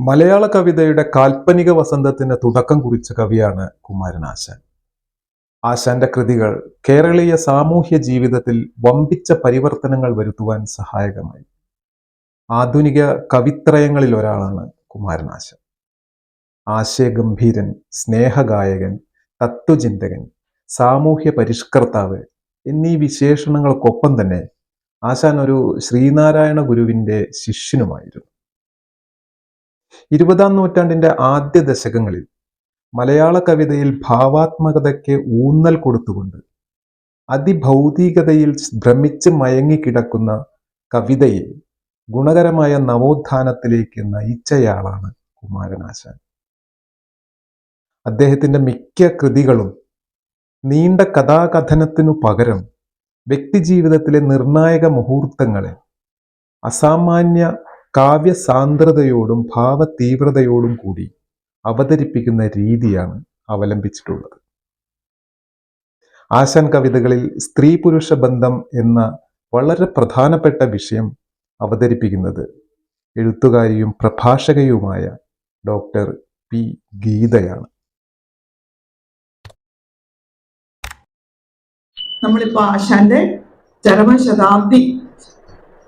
മലയാള കവിതയുടെ കാൽപ്പനിക വസന്തത്തിന് തുടക്കം കുറിച്ച കവിയാണ് കുമാരനാശാൻ. ആശാന്റെ കൃതികൾ കേരളീയ സാമൂഹ്യ ജീവിതത്തിൽ വമ്പിച്ച പരിവർത്തനങ്ങൾ വരുത്തുവാൻ സഹായകമായി. ആധുനിക കവിത്രയങ്ങളിൽ ഒരാളാണ് കുമാരനാശാൻ. ആശയഗംഭീരൻ, സ്നേഹഗായകൻ, തത്വചിന്തകൻ, സാമൂഹ്യ പരിഷ്കർത്താവ് എന്നീ വിശേഷണങ്ങൾക്കൊപ്പം തന്നെ ആശാൻ ഒരു ശ്രീനാരായണ ഗുരുവിന്റെ ശിഷ്യനുമായിരുന്നു. 20-ാം നൂറ്റാണ്ടിന്റെ ആദ്യ ദശകങ്ങളിൽ മലയാള കവിതയിൽ ഭാവാത്മകതയ്ക്ക് ഊന്നൽ കൊടുത്തുകൊണ്ട് അതിഭൗതികതയിൽ ഭ്രമിച്ച് മയങ്ങിക്കിടക്കുന്ന കവിതയെ ഗുണകരമായ നവോത്ഥാനത്തിലേക്ക് നയിച്ചയാളാണ് കുമാരനാശാൻ. അദ്ദേഹത്തിന്റെ മിക്ക കൃതികളും നീണ്ട കഥാകഥനത്തിനു പകരം വ്യക്തിജീവിതത്തിലെ നിർണായക മുഹൂർത്തങ്ങളെ അസാമാന്യ കാവ്യസാന്ദ്രതയോടും ഭാവതീവ്രതയോടും കൂടി അവതരിപ്പിക്കുന്ന രീതിയാണ് അവലംബിച്ചിട്ടുള്ളത്. ആശാൻ കവിതകളിൽ സ്ത്രീ പുരുഷ ബന്ധം എന്ന വളരെ പ്രധാനപ്പെട്ട വിഷയം അവതരിപ്പിക്കുന്നത് എഴുത്തുകാരിയും പ്രഭാഷകയുമായ ഡോക്ടർ പി ഗീതയാണ്. നമ്മളിപ്പോ ആശാന്റെ ചരമശതാബ്ദി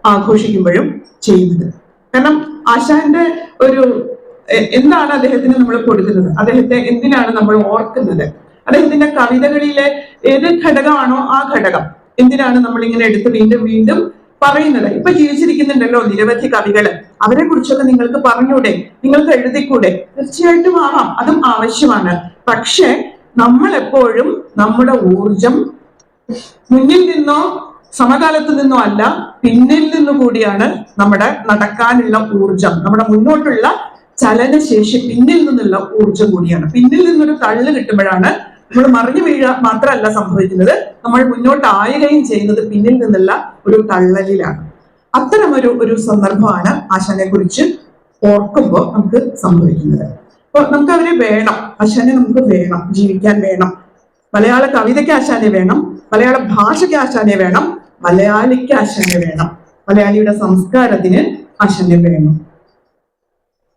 ആഘോഷിക്കുമ്പോഴും ചെയ്യുന്നത്, കാരണം ആശാന്റെ ഒരു എന്താണ് അദ്ദേഹത്തിന് നമ്മൾ കൊടുക്കുന്നത്, അദ്ദേഹത്തെ എന്തിനാണ് നമ്മൾ ഓർക്കുന്നത്, അദ്ദേഹത്തിന്റെ കവിതകളിലെ ഏത് ഘടകമാണോ ആ ഘടകം എന്തിനാണ് നമ്മൾ ഇങ്ങനെ എടുത്ത് വീണ്ടും വീണ്ടും പറയുന്നത്. ഇപ്പൊ ജീവിച്ചിരിക്കുന്നുണ്ടല്ലോ നിരവധി കവികള്, അവരെ കുറിച്ചൊക്കെ നിങ്ങൾക്ക് പറഞ്ഞൂടെ, നിങ്ങൾക്ക് എഴുതിക്കൂടെ? തീർച്ചയായിട്ടും ആവാം, അതും ആവശ്യമാണ്. പക്ഷെ നമ്മൾ എപ്പോഴും നമ്മുടെ ഊർജം മുന്നിൽ നിന്നോ സമകാലത്ത് നിന്നോ അല്ല, പിന്നിൽ നിന്നു കൂടിയാണ് നമ്മുടെ നടക്കാനുള്ള ഊർജം, നമ്മുടെ മുന്നോട്ടുള്ള ചലനശേഷി പിന്നിൽ നിന്നുള്ള ഊർജം കൂടിയാണ്. പിന്നിൽ നിന്നൊരു തള്ളു കിട്ടുമ്പോഴാണ് നമ്മൾ മറിഞ്ഞു വീഴുക മാത്രമല്ല സംഭവിക്കുന്നത്, നമ്മൾ മുന്നോട്ടായുകയും ചെയ്യുന്നത് പിന്നിൽ നിന്നുള്ള ഒരു തള്ളലിലാണ്. അത്തരമൊരു സന്ദർഭമാണ് ആശാനെ കുറിച്ച് ഓർക്കുമ്പോൾ നമുക്ക് സംഭവിക്കുന്നത്. അപ്പൊ നമുക്ക് അവരെ വേണം, ആശാനെ നമുക്ക് വേണം, ജീവിക്കാൻ വേണം. മലയാള കവിതയ്ക്ക് ആശാനെ വേണം, മലയാള ഭാഷയ്ക്ക് ആശാനെ വേണം, മലയാളിക്ക് ആശാനെ വേണം, മലയാളിയുടെ സംസ്കാരത്തിന് ആശാനെ വേണം.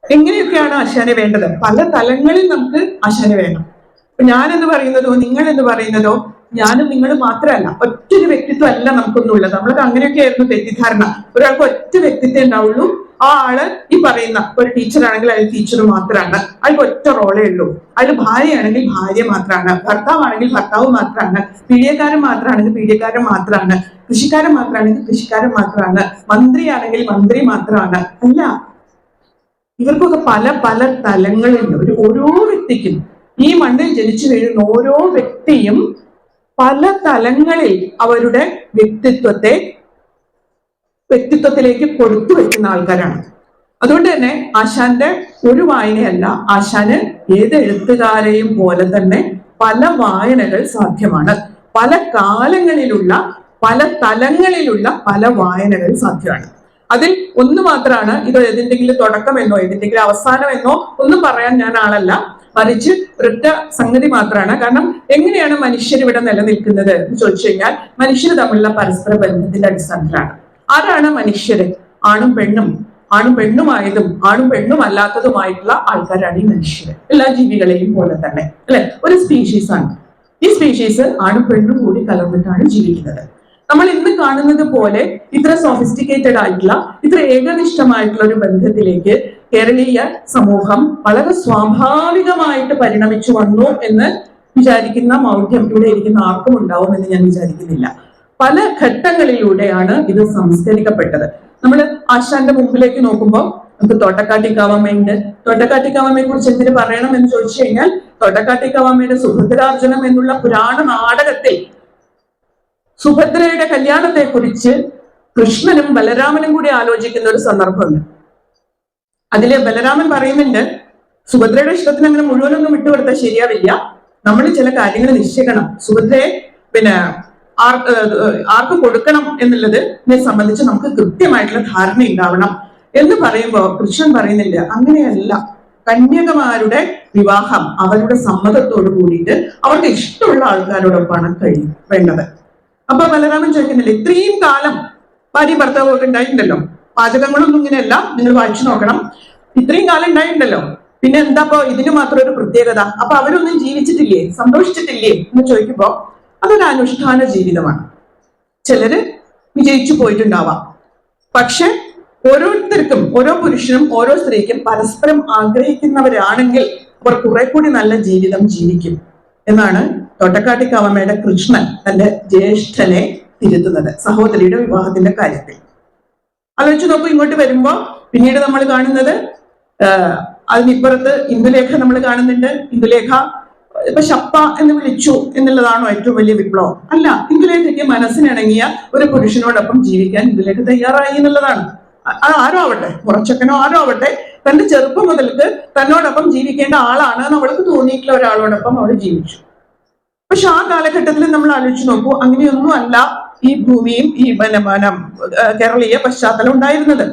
എങ്ങനെയൊക്കെയാണ് ആശാനെ വേണ്ടത്? പല തലങ്ങളിൽ നമുക്ക് ആശാനെ വേണം. ഞാൻ എന്ന് പറയുന്നതോ നിങ്ങൾ എന്ന് പറയുന്നതോ ഞാനും നിങ്ങളും മാത്രമല്ല, ഒറ്റൊരു വ്യക്തിത്വം അല്ല നമുക്കൊന്നുള്ളത്. നമ്മൾക്ക് അങ്ങനെയൊക്കെ ആയിരുന്നു തെറ്റിദ്ധാരണ. ഒരാൾക്ക് ഒറ്റ വ്യക്തിത്വം ഉണ്ടാവുള്ളൂ, ആ ആള് ഈ പറയുന്ന ഒരു ടീച്ചറാണെങ്കിൽ അയാൾ ടീച്ചർ മാത്രമാണ്, അയാൾക്ക് ഒറ്റ റോളേ ഉള്ളൂ. അയാൾ ഭാര്യയാണെങ്കിൽ ഭാര്യ മാത്രമാണ്, ഭർത്താവാണെങ്കിൽ ഭർത്താവ് മാത്രമാണ്, പീഡിയക്കാരൻ മാത്രമാണെങ്കിൽ പീഡിയക്കാരൻ മാത്രമാണ്, കൃഷിക്കാരൻ മാത്രമാണെങ്കിൽ കൃഷിക്കാരൻ മാത്രമാണ്, മന്ത്രിയാണെങ്കിൽ മന്ത്രി മാത്രമാണ്. അല്ല, ഇവർക്കൊക്കെ പല പല തലങ്ങളുണ്ട്. ഓരോ വ്യക്തിക്കും, ഈ മണ്ണിൽ ജനിച്ചു വീഴുന്ന ഓരോ വ്യക്തിയും പല തലങ്ങളിൽ അവരുടെ വ്യക്തിത്വത്തിലേക്ക് കൊടുത്തു വെക്കുന്ന ആൾക്കാരാണ്. അതുകൊണ്ട് തന്നെ ആശാന്റെ ഒരു വായനയല്ല, ആശാന് ഏത് എഴുത്തുകാരെയും പോലെ തന്നെ പല വായനകൾ സാധ്യമാണ്. പല കാലങ്ങളിലുള്ള പല തലങ്ങളിലുള്ള പല വായനകൾ സാധ്യമാണ്. അതിൽ ഒന്ന് മാത്രമാണ് ഇത് ഏതിന്റെങ്കിലും തുടക്കമെന്നോ ഏതിന്റെങ്കിലും അവസാനമെന്നോ ഒന്നും പറയാൻ ഞാൻ ആളല്ല, മറിച്ച് ഒരൊറ്റ സംഗതി മാത്രമാണ്. കാരണം എങ്ങനെയാണ് മനുഷ്യർ ഇവിടെ നിലനിൽക്കുന്നത് എന്ന് ചോദിച്ചു കഴിഞ്ഞാൽ മനുഷ്യർ തമ്മിലുള്ള പരസ്പര ബന്ധത്തിന്റെ അടിസ്ഥാനത്തിലാണ്. ആരാണ് മനുഷ്യര്? ആണും പെണ്ണും, ആണും പെണ്ണുമായതും ആണും പെണ്ണും അല്ലാത്തതുമായിട്ടുള്ള ആൾക്കാരാണ് ഈ മനുഷ്യര്. എല്ലാ ജീവികളെയും പോലെ തന്നെ, അല്ലെ? ഒരു സ്പീഷീസ് ആണ്. ഈ സ്പീഷീസ് ആണും പെണ്ണും കൂടി കലർന്നിട്ടാണ് ജീവിക്കുന്നത്. നമ്മൾ ഇന്ന് കാണുന്നത് പോലെ ഇത്ര സോഫിസ്റ്റിക്കേറ്റഡ് ആയിട്ടുള്ള, ഇത്ര ഏകനിഷ്ഠമായിട്ടുള്ള ഒരു ബന്ധത്തിലേക്ക് കേരളീയ സമൂഹം വളരെ സ്വാഭാവികമായിട്ട് പരിണമിച്ചു വന്നു എന്ന് വിചാരിക്കുന്ന മൗഢ്യം ഇവിടെ ഇരിക്കുന്ന ആർക്കും ഉണ്ടാവും എന്ന് ഞാൻ വിചാരിക്കുന്നില്ല. പല ഘട്ടങ്ങളിലൂടെയാണ് ഇത് സംസ്കരിക്കപ്പെട്ടത്. നമ്മൾ ആശാന്റെ മുമ്പിലേക്ക് നോക്കുമ്പോൾ നമുക്ക് തോട്ടക്കാട്ടിക്കാവമ്മയുണ്ട്. തോട്ടക്കാട്ടിക്കാവമ്മയെ കുറിച്ച് എന്തിനു പറയണം എന്ന് ചോദിച്ചു കഴിഞ്ഞാൽ, തോട്ടക്കാട്ടിക്കാവമ്മയുടെ സുഭദ്രാർജുനം എന്നുള്ള പുരാണ നാടകത്തിൽ സുഭദ്രയുടെ കല്യാണത്തെ കുറിച്ച് കൃഷ്ണനും ബലരാമനും കൂടി ആലോചിക്കുന്ന ഒരു സന്ദർഭമുണ്ട്. അതിലെ ബലരാമൻ പറയുന്നുണ്ട്, സുഭദ്രയുടെ ഇഷ്ടത്തിന് അങ്ങനെ മുഴുവനൊന്നും വിട്ടുകൊടുത്താൽ ശരിയാവില്ല, നമ്മൾ ചില കാര്യങ്ങൾ നിശ്ചയിക്കണം, സുഭദ്രയെ ആർക്ക് കൊടുക്കണം എന്നുള്ളതിനെ സംബന്ധിച്ച് നമുക്ക് കൃത്യമായിട്ടുള്ള ധാരണ ഉണ്ടാവണം എന്ന് പറയുമ്പോൾ കൃഷ്ണൻ പറയുന്നില്ല, അങ്ങനെയല്ല, കന്യകമാരുടെ വിവാഹം അവരുടെ സമ്മതത്തോട് കൂടിയിട്ട് അവർക്ക് ഇഷ്ടമുള്ള ആൾക്കാരോടൊപ്പമാണ് വേണ്ടത്. അപ്പൊ ബലരാമൻ ചോദിക്കുന്നില്ല, ഇത്രയും കാലം ഭാര്യ ഭർത്താവും ഒക്കെ ഉണ്ടായിട്ടുണ്ടല്ലോ, പാചകങ്ങളൊന്നും ഇങ്ങനെയല്ല, നിങ്ങൾ വായിച്ചു നോക്കണം, ഇത്രയും കാലം ഉണ്ടായിട്ടുണ്ടല്ലോ, പിന്നെ എന്താപ്പോ ഇതിന് മാത്രം ഒരു പ്രത്യേകത? അപ്പൊ അവരൊന്നും ജീവിച്ചിട്ടില്ലേ, സന്തോഷിച്ചിട്ടില്ലേ എന്ന് ചോദിക്കുമ്പോ അതൊരു അനുഷ്ഠാന ജീവിതമാണ്. ചിലര് വിജയിച്ചു പോയിട്ടുണ്ടാവാം, പക്ഷെ ഓരോരുത്തർക്കും, ഓരോ പുരുഷനും ഓരോ സ്ത്രീക്കും പരസ്പരം ആഗ്രഹിക്കുന്നവരാണെങ്കിൽ അവർ കുറെ കൂടി നല്ല ജീവിതം ജീവിക്കും എന്നാണ് തോട്ടക്കാട്ടിക്കാവമ്മയുടെ കൃഷ്ണൻ തന്റെ ജ്യേഷ്ഠനെ തിരുത്തുന്നത് സഹോദരിയുടെ വിവാഹത്തിന്റെ കാര്യത്തിൽ. ആലോചിച്ച് നോക്കൂ, ഇങ്ങോട്ട് വരുമ്പോ പിന്നീട് നമ്മൾ കാണുന്നത് അതിനിപ്പുറത്ത് ഇന്ദുലേഖ നമ്മൾ കാണുന്നുണ്ട്. ഇന്ദുലേഖ ഇപ്പൊ ശപ്പ എന്ന് വിളിച്ചു എന്നുള്ളതാണോ ഏറ്റവും വലിയ വിപ്ലവം? അല്ല, ഇന്ദുലേഖയ്ക്ക് മനസ്സിനിണങ്ങിയ ഒരു പുരുഷനോടൊപ്പം ജീവിക്കാൻ ഇന്ദുലേഖ തയ്യാറായി എന്നുള്ളതാണ്. അത് ആരോ ആവട്ടെ, മുറച്ചക്കനോ ആരോ ആവട്ടെ, തന്റെ ചെറുപ്പം മുതൽക്ക് തന്നോടൊപ്പം ജീവിക്കേണ്ട ആളാണ് എന്ന് അവൾക്ക് തോന്നിയിട്ടുള്ള ഒരാളോടൊപ്പം അവൾ ജീവിച്ചു. പക്ഷെ ആ കാലഘട്ടത്തിൽ നമ്മൾ ആലോചിച്ച് നോക്കൂ, അങ്ങനെയൊന്നും അല്ല ഈ ഭൂമിയും ഈ കേരളീയ പശ്ചാത്തലം ഉണ്ടായിരുന്നത്.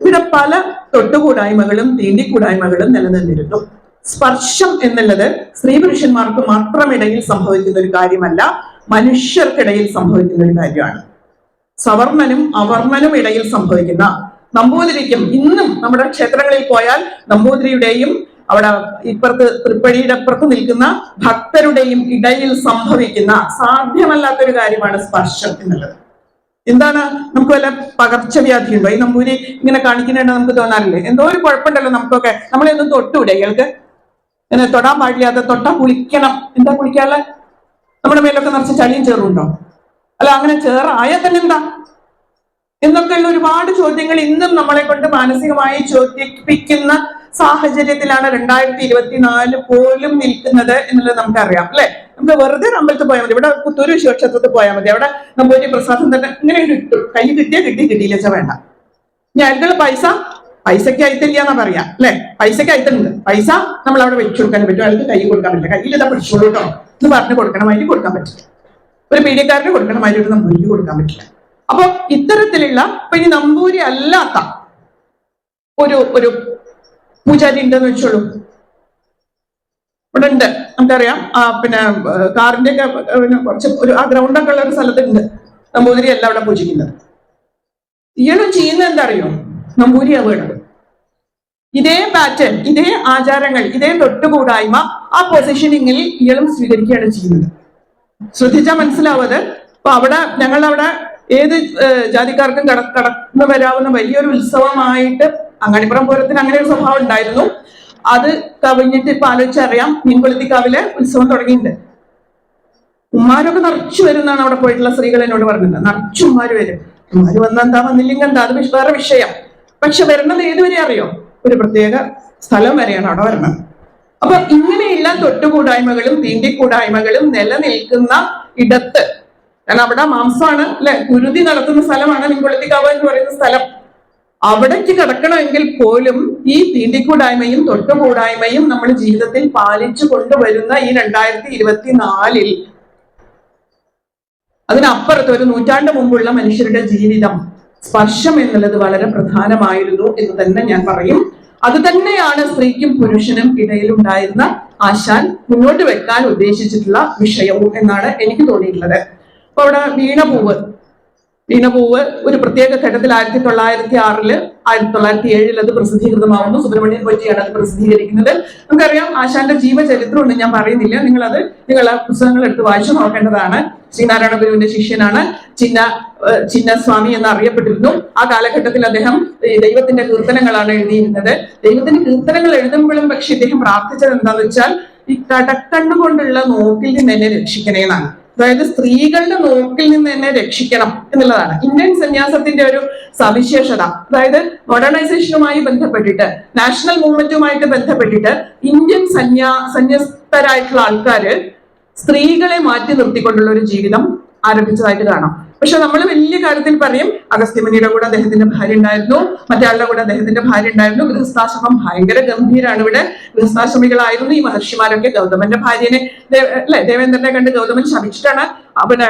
ഇവിടെ പല തൊട്ടുകൂടായ്മകളും തീണ്ടിക്കൂടായ്മകളും നിലനിന്നിരുന്നു. സ്പർശം എന്നുള്ളത് സ്ത്രീ പുരുഷന്മാർക്ക് മാത്രമിടയിൽ സംഭവിക്കുന്ന ഒരു കാര്യമല്ല, മനുഷ്യർക്കിടയിൽ സംഭവിക്കുന്ന ഒരു കാര്യമാണ്. സവർണനും അവർണനും ഇടയിൽ സംഭവിക്കുന്ന, നമ്പൂതിരിക്കും ഇന്നും നമ്മുടെ ക്ഷേത്രങ്ങളിൽ പോയാൽ നമ്പൂതിരിയുടെയും അവിടെ ഇപ്പുറത്ത് തൃപ്പടിയുടെ അപ്പുറത്ത് നിൽക്കുന്ന ഭക്തരുടെയും ഇടയിൽ സംഭവിക്കുന്ന സാധ്യമല്ലാത്തൊരു കാര്യമാണ് സ്പർശം എന്നുള്ളത്. എന്താണ്, നമുക്ക് വല്ല പകർച്ചവ്യാധി ഉണ്ടോ ഈ നമ്പൂരി ഇങ്ങനെ കാണിക്കുന്നുണ്ടോ നമുക്ക് തോന്നാറില്ലേ? എന്തോ ഒരു കുഴപ്പമുണ്ടല്ലോ നമുക്കൊക്കെ. നമ്മളെയൊന്നും തൊട്ടുകൂടെ ഇയാൾക്ക്? അങ്ങനെ തൊടാൻ പാടില്ലാത്ത, തൊട്ടാ കുളിക്കണം. എന്താ കുളിക്കാനുള്ള? നമ്മുടെ മേലൊക്കെ നിറച്ച് ചളിയും ചേറുണ്ടോ? അല്ല, അങ്ങനെ ചേറായാൽ തന്നെ എന്താ എന്നൊക്കെയുള്ള ഒരുപാട് ചോദ്യങ്ങൾ ഇന്നും നമ്മളെ കൊണ്ട് മാനസികമായി ചോദിപ്പിക്കുന്ന സാഹചര്യത്തിലാണ് 2024 പോലും നിൽക്കുന്നത് എന്നുള്ളത് നമുക്കറിയാം, അല്ലെ? നമുക്ക് വെറുതെ അമ്പലത്തിൽ പോയാൽ മതി, ഇവിടെ പുത്തൂര് ശിവക്ഷേത്രത്തിൽ പോയാൽ മതി, അവിടെ നമ്പൂരി പ്രസാദം തന്നെ ഇങ്ങനെ ഇട്ടു, കൈ കിട്ടിയാ കിട്ടി, കിട്ടിയില്ല വേണ്ട. ഞാൻ അയാളുടെ പൈസക്ക് അയത്തില്ല എന്നാ പറയാ, അല്ലെ? പൈസക്ക് അയത്തുണ്ട്, പൈസ നമ്മൾ അവിടെ വെച്ചു കൊടുക്കാൻ പറ്റും, അയാൾക്ക് കൈ കൊടുക്കാൻ പറ്റില്ല. കയ്യിൽ ഇതാ പിടിച്ചോളൂ കേട്ടോ എന്ന് പറഞ്ഞ് കൊടുക്കണമാതിരി കൊടുക്കാൻ പറ്റില്ല, ഒരു പീഡിയക്കാരന് കൊടുക്കണമാതിരി ഒരു നമ്പൂരിക്ക് കൊടുക്കാൻ പറ്റില്ല. അപ്പൊ ഇത്തരത്തിലുള്ള ഇപ്പൊ ഈ നമ്പൂരി അല്ലാത്ത ഒരു പൂജാരി ഉണ്ടെന്ന് വെച്ചോളൂ, ഇവിടെ ഉണ്ട്, നമുക്കറിയാം. പിന്നെ കാറിന്റെ ഒക്കെ കുറച്ച് ആ ഗ്രൗണ്ടൊക്കെ ഉള്ള ഒരു സ്ഥലത്തുണ്ട് നമ്പൂതിരി അല്ല അവിടെ പൂജിക്കുന്നത്. ഇയാളും ചെയ്യുന്നത് എന്താ അറിയോ? നമ്പൂരി ആവുകയാണ്. ഇതേ പാറ്റേൺ, ഇതേ ആചാരങ്ങൾ, ഇതേ തൊട്ടുകൂടായ്മ ആ പൊസിഷനിങ്ങിൽ ഇയാളും സ്വീകരിക്കുകയാണ് ചെയ്യുന്നത്. ശ്രദ്ധിച്ചാൽ മനസ്സിലാവത്. അപ്പൊ അവിടെ ഞങ്ങളവിടെ ഏത് ജാതിക്കാർക്കും കടന്നു വരാവുന്ന വലിയൊരു ഉത്സവമായിട്ട് അങ്ങാടിപ്പുറം പൂരത്തിന് അങ്ങനെ ഒരു സ്വഭാവം ഉണ്ടായിരുന്നു. അത് കവിഞ്ഞിട്ട് ഇപ്പൊ ആലോചിച്ചറിയാം, മീൻകൊളുത്തിക്കാവിലെ ഉത്സവം തുടങ്ങിയിട്ടുണ്ട്. ഉമ്മാരൊക്കെ നിറച്ചു വരുന്നാണ് അവിടെ പോയിട്ടുള്ള സ്ത്രീകൾ എന്നോട് പറഞ്ഞത്. നിറച്ചു ഉമ്മാര് വരും. ഉമ്മാര് വന്നെന്താ, വന്നില്ലെങ്കിൽ എന്താ, അത് വേറെ വിഷയം. പക്ഷെ വരുന്നത് ഏതുവരെ അറിയോ? ഒരു പ്രത്യേക സ്ഥലം വരെയാണ് അവിടെ വരുന്നത്. അപ്പൊ ഇങ്ങനെയുള്ള തൊട്ടുകൂടായ്മകളും തീണ്ടിക്കൂടായ്മകളും നിലനിൽക്കുന്ന ഇടത്ത്, കാരണം അവിടെ മാംസമാണ്, അല്ലെ, കുരുതി നടത്തുന്ന സ്ഥലമാണ് മീൻകൊളുത്തിക്കാവ് എന്ന് പറയുന്ന സ്ഥലം. അവിടേക്ക് കിടക്കണമെങ്കിൽ പോലും ഈ തീണ്ടിക്കൂടായ്മയും തൊട്ടുകൂടായ്മയും നമ്മൾ ജീവിതത്തിൽ പാലിച്ചു കൊണ്ടുവരുന്ന ഈ 2024 അതിനപ്പുറത്ത് ഒരു നൂറ്റാണ്ട് മുമ്പുള്ള മനുഷ്യരുടെ ജീവിതം സ്പർശം എന്നുള്ളത് വളരെ പ്രധാനമായിരുന്നു എന്ന് തന്നെ ഞാൻ പറയും. അത് തന്നെയാണ് സ്ത്രീക്കും പുരുഷനും ഇടയിലുണ്ടായിരുന്ന ആശാൻ മുന്നോട്ട് വെക്കാൻ ഉദ്ദേശിച്ചിട്ടുള്ള വിഷയവും എന്നാണ് എനിക്ക് തോന്നിയിട്ടുള്ളത്. അപ്പൊ അവിടെ വീണപൂവ് ഒരു പ്രത്യേക ഘട്ടത്തിൽ 1906 1907 അത് പ്രസിദ്ധീകൃതമാവുന്നു. സുബ്രഹ്മണ്യൻ പൊറ്റിയാണ് അത് പ്രസിദ്ധീകരിക്കുന്നത്. നമുക്കറിയാം ആശാന്റെ ജീവചരിത്രമുണ്ട്, ഞാൻ പറയുന്നില്ല, നിങ്ങളെ പുസ്തകങ്ങൾ എടുത്ത് വായിച്ചു നോക്കേണ്ടതാണ്. ശ്രീനാരായണ ഗുരുവിന്റെ ശിഷ്യനാണ്, ചിന്നസ്വാമി എന്ന് അറിയപ്പെട്ടിരുന്നു. ആ കാലഘട്ടത്തിൽ അദ്ദേഹം ദൈവത്തിന്റെ കീർത്തനങ്ങളാണ് എഴുതിയിരുന്നത്. ദൈവത്തിന്റെ കീർത്തനങ്ങൾ എഴുതുമ്പോഴും പക്ഷെ ഇദ്ദേഹം പ്രാർത്ഥിച്ചത് എന്താന്ന് വെച്ചാൽ ഈ കടക്കണ്ണുകൊണ്ടുള്ള നോക്കിൽ നിന്ന് എന്നെ രക്ഷിക്കണേന്നാണ്. അതായത് സ്ത്രീകളുടെ നോക്കിൽ നിന്ന് എന്നെ രക്ഷിക്കണം എന്നുള്ളതാണ് ഇന്ത്യൻ സന്യാസത്തിന്റെ ഒരു സവിശേഷത. അതായത് മോഡേണൈസേഷനുമായി ബന്ധപ്പെട്ടിട്ട്, നാഷണൽ മൂവ്മെന്റുമായിട്ട് ബന്ധപ്പെട്ടിട്ട് ഇന്ത്യൻ സന്യസ്തരായിട്ടുള്ള ആൾക്കാര് സ്ത്രീകളെ മാറ്റി നിർത്തിക്കൊണ്ടുള്ള ഒരു ജീവിതം ആരംഭിച്ചതായിട്ട് കാണാം. പക്ഷെ നമ്മൾ വലിയ കാര്യത്തിൽ പറയും അഗസ്ത്യമുനിയുടെ കൂടെ അദ്ദേഹത്തിന്റെ ഭാര്യ ഉണ്ടായിരുന്നു, മറ്റയാളുടെ കൂടെ അദ്ദേഹത്തിന്റെ ഭാര്യ ഉണ്ടായിരുന്നു. ഗൃഹസ്ഥാശ്രമം ഭയങ്കര ഗംഭീരാണ്. ഇവിടെ ഗൃഹസ്ഥാശ്രമികളായിരുന്നു ഈ മഹർഷിമാരൊക്കെ. ഗൗതമന്റെ ഭാര്യനെ ദേവേന്ദ്രനെ കണ്ട് ഗൗതമൻ ശപിച്ചിട്ടാണ് പിന്നെ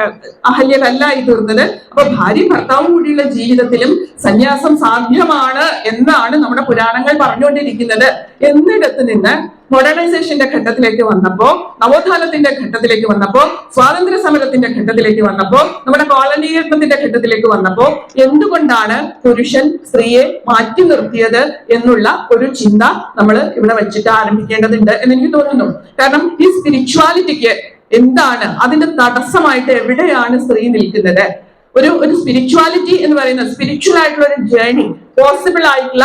അഹല്യ കല്ലായി തീർന്നത്. അപ്പൊ ഭാര്യയും ഭർത്താവും കൂടിയുള്ള ജീവിതത്തിലും സന്യാസം സാധ്യമാണ് എന്നാണ് നമ്മുടെ പുരാണങ്ങൾ പറഞ്ഞുകൊണ്ടിരിക്കുന്നത്. എന്നിടത്ത് നിന്ന് മോഡേണൈസേഷന്റെ ഘട്ടത്തിലേക്ക് വന്നപ്പോ, നവോത്ഥാനത്തിന്റെ ഘട്ടത്തിലേക്ക് വന്നപ്പോ, സ്വാതന്ത്ര്യ സമരത്തിന്റെ ഘട്ടത്തിലേക്ക് വന്നപ്പോ, നമ്മുടെ കോളനീകരണത്തിന്റെ ഘട്ടത്തിലേക്ക് വന്നപ്പോ എന്തുകൊണ്ടാണ് പുരുഷൻ സ്ത്രീയെ മാറ്റി നിർത്തിയത് എന്നുള്ള ഒരു ചിന്ത നമ്മൾ ഇവിടെ വെച്ചിട്ട് ആരംഭിക്കേണ്ടതുണ്ട് എന്ന് എനിക്ക് തോന്നുന്നു. കാരണം ഈ സ്പിരിച്വാലിറ്റിക്ക് എന്താണ് അതിന്റെ തടസ്സമായിട്ട് എവിടെയാണ് സ്ത്രീ നിൽക്കുന്നത്? ഒരു സ്പിരിച്വാലിറ്റി എന്ന് പറയുന്നത്, സ്പിരിച്വൽ ആയിട്ടുള്ള ഒരു ജേർണി പോസിബിൾ ആയിട്ടുള്ള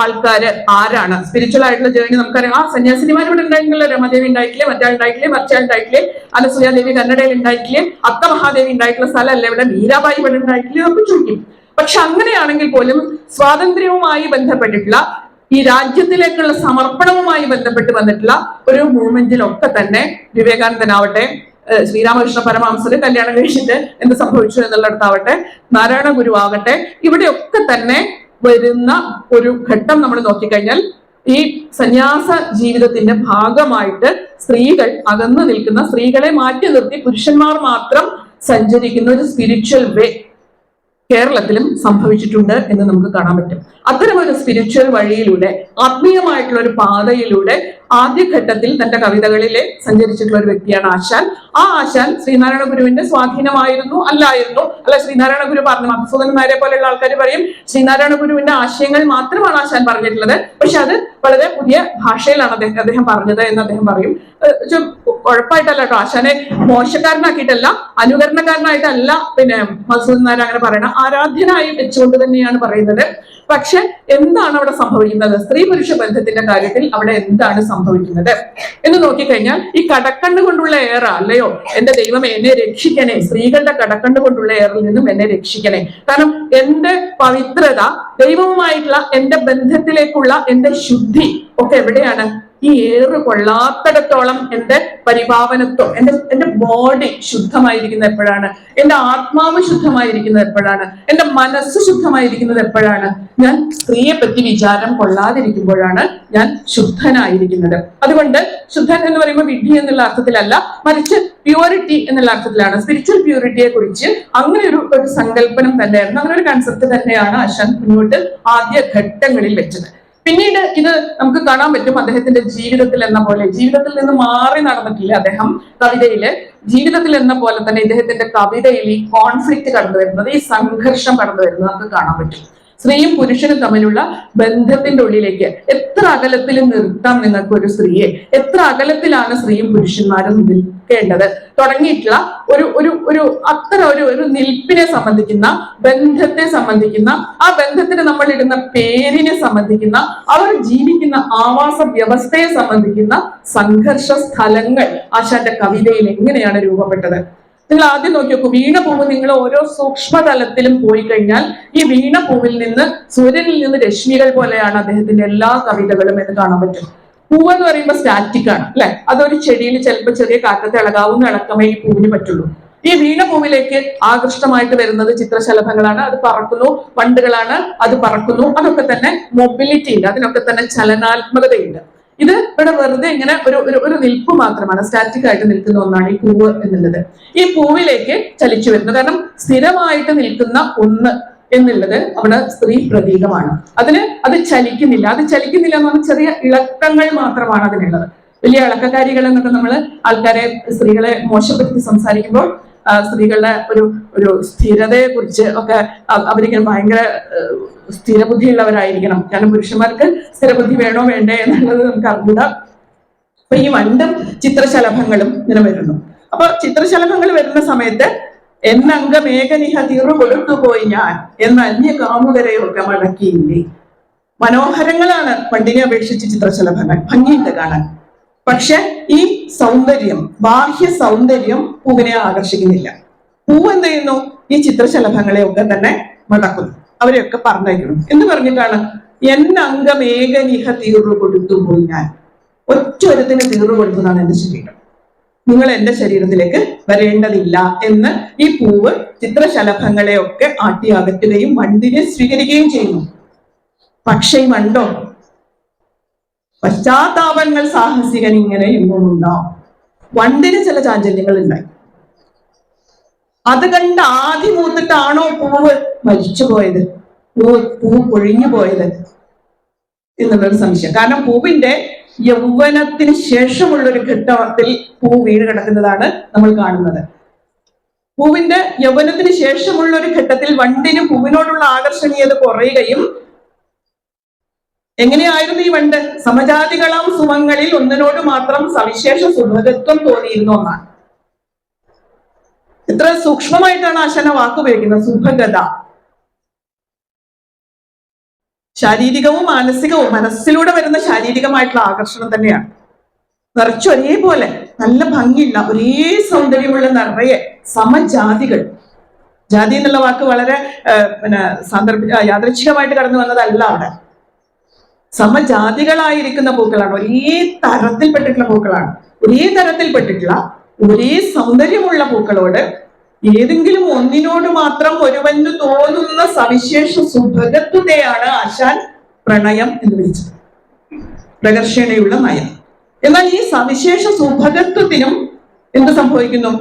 ആൾക്കാര് ആരാണ്? സ്പിരിച്വൽ ആയിട്ടുള്ള ജേർണി നമുക്കറിയാം. ആ സന്യാസിനിമാർ ഇവിടെ ഉണ്ടായിട്ടില്ല, രമാദേവി ഉണ്ടായിട്ടില്ലേ, മറ്റാൾ ഉണ്ടായിട്ടില്ലേ, മറ്റാൾ ഉണ്ടായിട്ടില്ലേ, അനസൂയാദേവി കന്നഡയിൽ ഉണ്ടായിട്ടില്ലേ, അത്ത മഹാദേവി ഉണ്ടായിട്ടുള്ള സ്ഥലമല്ലേ ഇവിടെ, മീരാബായി ഇവിടെ ഉണ്ടായിട്ടില്ലേ നമുക്ക് ചോദിക്കും. പക്ഷെ അങ്ങനെയാണെങ്കിൽ പോലും സ്വാതന്ത്ര്യവുമായി ബന്ധപ്പെട്ടിട്ടുള്ള ഈ രാജ്യത്തിലേക്കുള്ള സമർപ്പണവുമായി ബന്ധപ്പെട്ട് വന്നിട്ടുള്ള ഒരു മൂവ്മെന്റിലൊക്കെ തന്നെ വിവേകാനന്ദനാവട്ടെ, ശ്രീരാമകൃഷ്ണ പരമഹംസര് കല്യാണം കഴിച്ചിട്ട് എന്ത് സംഭവിച്ചു എന്നുള്ളിടത്താവട്ടെ, നാരായണ ഗുരു ആകട്ടെ, ഇവിടെയൊക്കെ തന്നെ വരുന്ന ഒരു ഘട്ടം നമ്മൾ നോക്കിക്കഴിഞ്ഞാൽ ഈ സന്യാസ ജീവിതത്തിന്റെ ഭാഗമായിട്ട് സ്ത്രീകൾ അകന്നു നിൽക്കുന്ന, സ്ത്രീകളെ മാറ്റി നിർത്തി പുരുഷന്മാർ മാത്രം സഞ്ചരിക്കുന്ന ഒരു സ്പിരിച്വൽ വേ കേരളത്തിലും സംഭവിച്ചിട്ടുണ്ട് എന്ന് നമുക്ക് കാണാൻ പറ്റും. അത്തരം ഒരു സ്പിരിച്വൽ വഴിയിലൂടെ, ആത്മീയമായിട്ടുള്ള ഒരു പാതയിലൂടെ ആദ്യഘട്ടത്തിൽ തന്റെ കവിതകളിലെ സഞ്ചരിച്ചിട്ടുള്ള ഒരു വ്യക്തിയാണ് ആശാൻ. ആ ആശാൻ ശ്രീനാരായണ ഗുരുവിന്റെ സ്വാധീനമായിരുന്നു അല്ലായിരുന്നു? അല്ല, ശ്രീനാരായണ ഗുരു പറഞ്ഞു, മധുസൂദനന്മാരെ പോലെയുള്ള ആൾക്കാർ പറയും ശ്രീനാരായണ ഗുരുവിന്റെ ആശയങ്ങൾ മാത്രമാണ് ആശാൻ പറഞ്ഞിട്ടുള്ളത്, പക്ഷെ അത് വളരെ പുതിയ ഭാഷയിലാണ് അദ്ദേഹം പറഞ്ഞത് എന്ന് അദ്ദേഹം പറയും. കുഴപ്പമായിട്ടല്ല കേട്ടോ, ആശാനെ മോശക്കാരനാക്കിയിട്ടല്ല, അനുകരണക്കാരനായിട്ടല്ല പിന്നെ മധുസൂദനന്മാർ അങ്ങനെ പറയണം, ആരാധ്യനായി വെച്ചുകൊണ്ട് തന്നെയാണ് പറയുന്നത്. പക്ഷെ എന്താണ് അവിടെ സംഭവിക്കുന്നത്? സ്ത്രീ പുരുഷ ബന്ധത്തിന്റെ കാര്യത്തിൽ അവിടെ എന്താണ് സംഭവിക്കുന്നത് എന്ന് നോക്കിക്കഴിഞ്ഞാൽ, ഈ കടക്കണ്ണ് കൊണ്ടുള്ള ഏറ, അല്ലയോ എന്റെ ദൈവമേ എന്നെ രക്ഷിക്കണേ, സ്ത്രീകളുടെ കടക്കണ്ണ് കൊണ്ടുള്ള ഏറിൽ നിന്നും എന്നെ രക്ഷിക്കണേ. കാരണം എന്റെ പവിത്രത, ദൈവവുമായിട്ടുള്ള എന്റെ ബന്ധത്തിലേക്കുള്ള എന്റെ ശുദ്ധി ഒക്കെ എവിടെയാണ്? ഈ ഏറ് കൊള്ളാത്തിടത്തോളം എന്റെ പരിപാവനത്വം, എന്റെ ബോഡി ശുദ്ധമായിരിക്കുന്നത് എപ്പോഴാണ്? എന്റെ ആത്മാവ് ശുദ്ധമായിരിക്കുന്നത് എപ്പോഴാണ്? എന്റെ മനസ്സ് ശുദ്ധമായിരിക്കുന്നത് എപ്പോഴാണ്? ഞാൻ സ്ത്രീയെ പറ്റി വിചാരം കൊള്ളാതിരിക്കുമ്പോഴാണ് ഞാൻ ശുദ്ധനായിരിക്കുന്നത്. അതുകൊണ്ട് ശുദ്ധൻ എന്ന് പറയുമ്പോൾ വിഡ്ഢി എന്നുള്ള അർത്ഥത്തിലല്ല, മറിച്ച് പ്യൂരിറ്റി എന്നുള്ള അർത്ഥത്തിലാണ്. സ്പിരിച്വൽ പ്യൂരിറ്റിയെ കുറിച്ച് അങ്ങനെ ഒരു സങ്കല്പനം തന്നെയായിരുന്നു, അങ്ങനെ ഒരു കൺസെപ്റ്റ് തന്നെയാണ് ആശാൻ മുന്നോട്ട് ആദ്യ ഘട്ടങ്ങളിൽ വെച്ചത്. പിന്നീട് ഇത് നമുക്ക് കാണാൻ പറ്റും അദ്ദേഹത്തിന്റെ ജീവിതത്തിൽ എന്ന പോലെ, ജീവിതത്തിൽ നിന്ന് മാറി നടന്നിട്ടില്ല അദ്ദേഹം കവിതയില്. ജീവിതത്തിൽ എന്ന പോലെ തന്നെ ഇദ്ദേഹത്തിന്റെ കവിതയിൽ ഈ കോൺഫ്ലിക്റ്റ് കടന്നു വരുന്നത്, ഈ സംഘർഷം കടന്നു വരുന്നത് നമുക്ക് കാണാൻ പറ്റും. സ്ത്രീയും പുരുഷനും തമ്മിലുള്ള ബന്ധത്തിന്റെ ഉള്ളിലേക്ക് എത്ര അകലത്തിൽ നിർത്താം നിങ്ങൾക്ക് ഒരു സ്ത്രീയെ? എത്ര അകലത്തിലാണ് സ്ത്രീയും പുരുഷന്മാരും നിൽക്കേണ്ടത് തുടങ്ങിയിട്ടുള്ള ഒരു അത്ര ഒരു നിൽപ്പിനെ സംബന്ധിക്കുന്ന, ബന്ധത്തെ സംബന്ധിക്കുന്ന, ആ ബന്ധത്തിന് നമ്മൾ ഇടുന്ന പേരിനെ സംബന്ധിക്കുന്ന, അവർ ജീവിക്കുന്ന ആവാസ വ്യവസ്ഥയെ സംബന്ധിക്കുന്ന സംഘർഷ സ്ഥലങ്ങൾ ആശാന്റെ കവിതയിൽ എങ്ങനെയാണ് രൂപപ്പെട്ടത്? നിങ്ങൾ ആദ്യം നോക്കി നോക്കൂ, വീണപൂവ് നിങ്ങൾ ഓരോ സൂക്ഷ്മതലത്തിലും പോയി കഴിഞ്ഞാൽ ഈ വീണപൂവിൽ നിന്ന്, സൂര്യനിൽ നിന്ന് രശ്മികൾ പോലെയാണ് അദ്ദേഹത്തിന്റെ എല്ലാ കവിതകളും എന്ന് കാണാൻ പറ്റും. പൂവ് എന്ന് പറയുമ്പോൾ സ്റ്റാറ്റിക് ആണ്, അല്ലെ? അതൊരു ചെടിയിൽ ചിലപ്പോൾ ചെറിയ കാറ്റത്ത് ഇളകാവുന്ന ഇളക്കമേ ഈ പൂവിന് പറ്റുള്ളൂ. ഈ വീണപൂവിലേക്ക് ആകൃഷ്ടമായിട്ട് വരുന്നത് ചിത്രശലഭങ്ങളാണ്. അത് പറക്കുന്നു, വണ്ടുകളാണ്, അത് പറക്കുന്നു. അതൊക്കെ തന്നെ മൊബിലിറ്റി ഉണ്ട്, അതിനൊക്കെ തന്നെ ചലനാത്മകതയുണ്ട്. ഇത് ഇവിടെ വെറുതെ ഇങ്ങനെ ഒരു നിൽപ്പ് മാത്രമാണ്, സ്റ്റാറ്റിക് ആയിട്ട് നിൽക്കുന്ന ഒന്നാണ് ഈ പൂവ് എന്നുള്ളത്. ഈ പൂവിലേക്ക് ചലിച്ചു വരുന്നു, കാരണം സ്ഥിരമായിട്ട് നിൽക്കുന്ന ഒന്ന് എന്നുള്ളത് അവിടെ സ്ത്രീ പ്രതീകമാണ്. അത് ചലിക്കുന്നില്ല. അത് ചലിക്കുന്നില്ല എന്ന് പറഞ്ഞാൽ ചെറിയ ഇളക്കങ്ങൾ മാത്രമാണ് അതിനുള്ളത്. വലിയ ഇളക്കക്കാരികൾ എന്നൊക്കെ നമ്മൾ ആൾക്കാരെ, സ്ത്രീകളെ മോശപ്പെടുത്തി സംസാരിക്കുമ്പോൾ സ്ത്രീകളുടെ ഒരു സ്ഥിരതയെ കുറിച്ച് ഒക്കെ അവരിങ്ങനെ ഭയങ്കര സ്ഥിരബുദ്ധിയുള്ളവരായിരിക്കണം. കാരണം പുരുഷന്മാർക്ക് സ്ഥിരബുദ്ധി വേണോ വേണ്ടേ എന്നുള്ളത് നമുക്ക് അറിഞ്ഞൂടാ. അപ്പൊ ഈ വണ്ടും ചിത്രശലഭങ്ങളും ഇങ്ങനെ വരുന്നു. അപ്പൊ ചിത്രശലഭങ്ങൾ വരുന്ന സമയത്ത് എന്നംഗമേഘനിഹ തീറു കൊടുത്തുപോയി ഞാൻ എന്ന അന്യ കാമുകരെയൊക്കെ മടക്കിയില്ലേ. മനോഹരങ്ങളാണ് വണ്ടിനെ അപേക്ഷിച്ച് ചിത്രശലഭങ്ങൾ, ഭംഗിയുണ്ട് കാണാൻ. പക്ഷെ ഈ സൗന്ദര്യം, ബാഹ്യ സൗന്ദര്യം പൂവിനെ ആകർഷിക്കുന്നില്ല. പൂവ് എന്ത് ചെയ്യുന്നു? ഈ ചിത്രശലഭങ്ങളെയൊക്കെ തന്നെ മടക്കുന്നു, അവരെയൊക്കെ പറഞ്ഞയക്കണം. എന്ന് പറഞ്ഞിട്ടാണ് എന്നംഗമേഘനിഹ തീറു കൊടുത്തുപോയി ഞാൻ. ഒറ്റൊരുത്തിന് തീറു കൊടുത്തതാണ് എന്റെ ശരീരം, നിങ്ങൾ എന്റെ ശരീരത്തിലേക്ക് വരേണ്ടതില്ല എന്ന് ഈ പൂവ് ചിത്രശലഭങ്ങളെയൊക്കെ ആട്ടി അകറ്റുകയും വണ്ടിനെ സ്വീകരിക്കുകയും ചെയ്യുന്നു. പക്ഷേ ഈ വണ്ടോ, പശ്ചാത്താപങ്ങൾ സാഹസികൻ ഇങ്ങനെ എങ്ങും ഉണ്ടാവും. വണ്ടിന് ചില ചാഞ്ചല്യങ്ങൾ ഉണ്ടായി. അത് കണ്ട് ആദ്യം മൂത്തിട്ടാണോ പൂവ് മരിച്ചു പോയത്, പൂ പൊഴിഞ്ഞു പോയത് എന്നുള്ളൊരു സംശയം. കാരണം പൂവിന്റെ യൗവനത്തിന് ശേഷമുള്ള ഒരു ഘട്ടത്തിൽ പൂ വീണ് കിടക്കുന്നതാണ് നമ്മൾ കാണുന്നത്. പൂവിന്റെ യൗവനത്തിന് ശേഷമുള്ള ഒരു ഘട്ടത്തിൽ വണ്ടിന് പൂവിനോടുള്ള ആകർഷണീയത കുറയുകയും, എങ്ങനെയായിരുന്നു ഈ വണ്ട്? സമജാതികളാം സുമങ്ങളിൽ ഒന്നിനോട് മാത്രം സവിശേഷ സുഭഗത്വം തോന്നിയിരുന്നു എന്നാണ്. എത്ര സൂക്ഷ്മമായിട്ടാണ് ആശാന വാക്കുപയോഗിക്കുന്നത്, സുഭഗത. ശാരീരികവും മാനസികവും, മനസ്സിലൂടെ വരുന്ന ശാരീരികമായിട്ടുള്ള ആകർഷണം തന്നെയാണ്. നിറച്ചു ഒരേപോലെ നല്ല ഭംഗിയുള്ള ഒരേ സൗന്ദര്യമുള്ള നിറയെ സമജാതികൾ. ജാതി എന്നുള്ള വാക്ക് വളരെ യാദൃച്ഛികമായിട്ട് കടന്നു വന്നതല്ല. അവിടെ സമജാതികളായിരിക്കുന്ന പൂക്കളാണ്, ഒരേ തരത്തിൽപ്പെട്ടിട്ടുള്ള പൂക്കളാണ്. ഒരേ തരത്തിൽപ്പെട്ടിട്ടുള്ള ഒരേ സൗന്ദര്യമുള്ള പൂക്കളോട് ഏതെങ്കിലും ഒന്നിനോട് മാത്രം ഒരുവന് തോന്നുന്ന സവിശേഷ സുഭഗത്വതയാണ് ആശാൻ പ്രണയം എന്ന് വിളിച്ചത്, പ്രകർഷണയുള്ള നയം. എന്നാൽ ഈ സവിശേഷ സുഭഗത്വത്തിനും എന്ത് സംഭവിക്കുന്നു?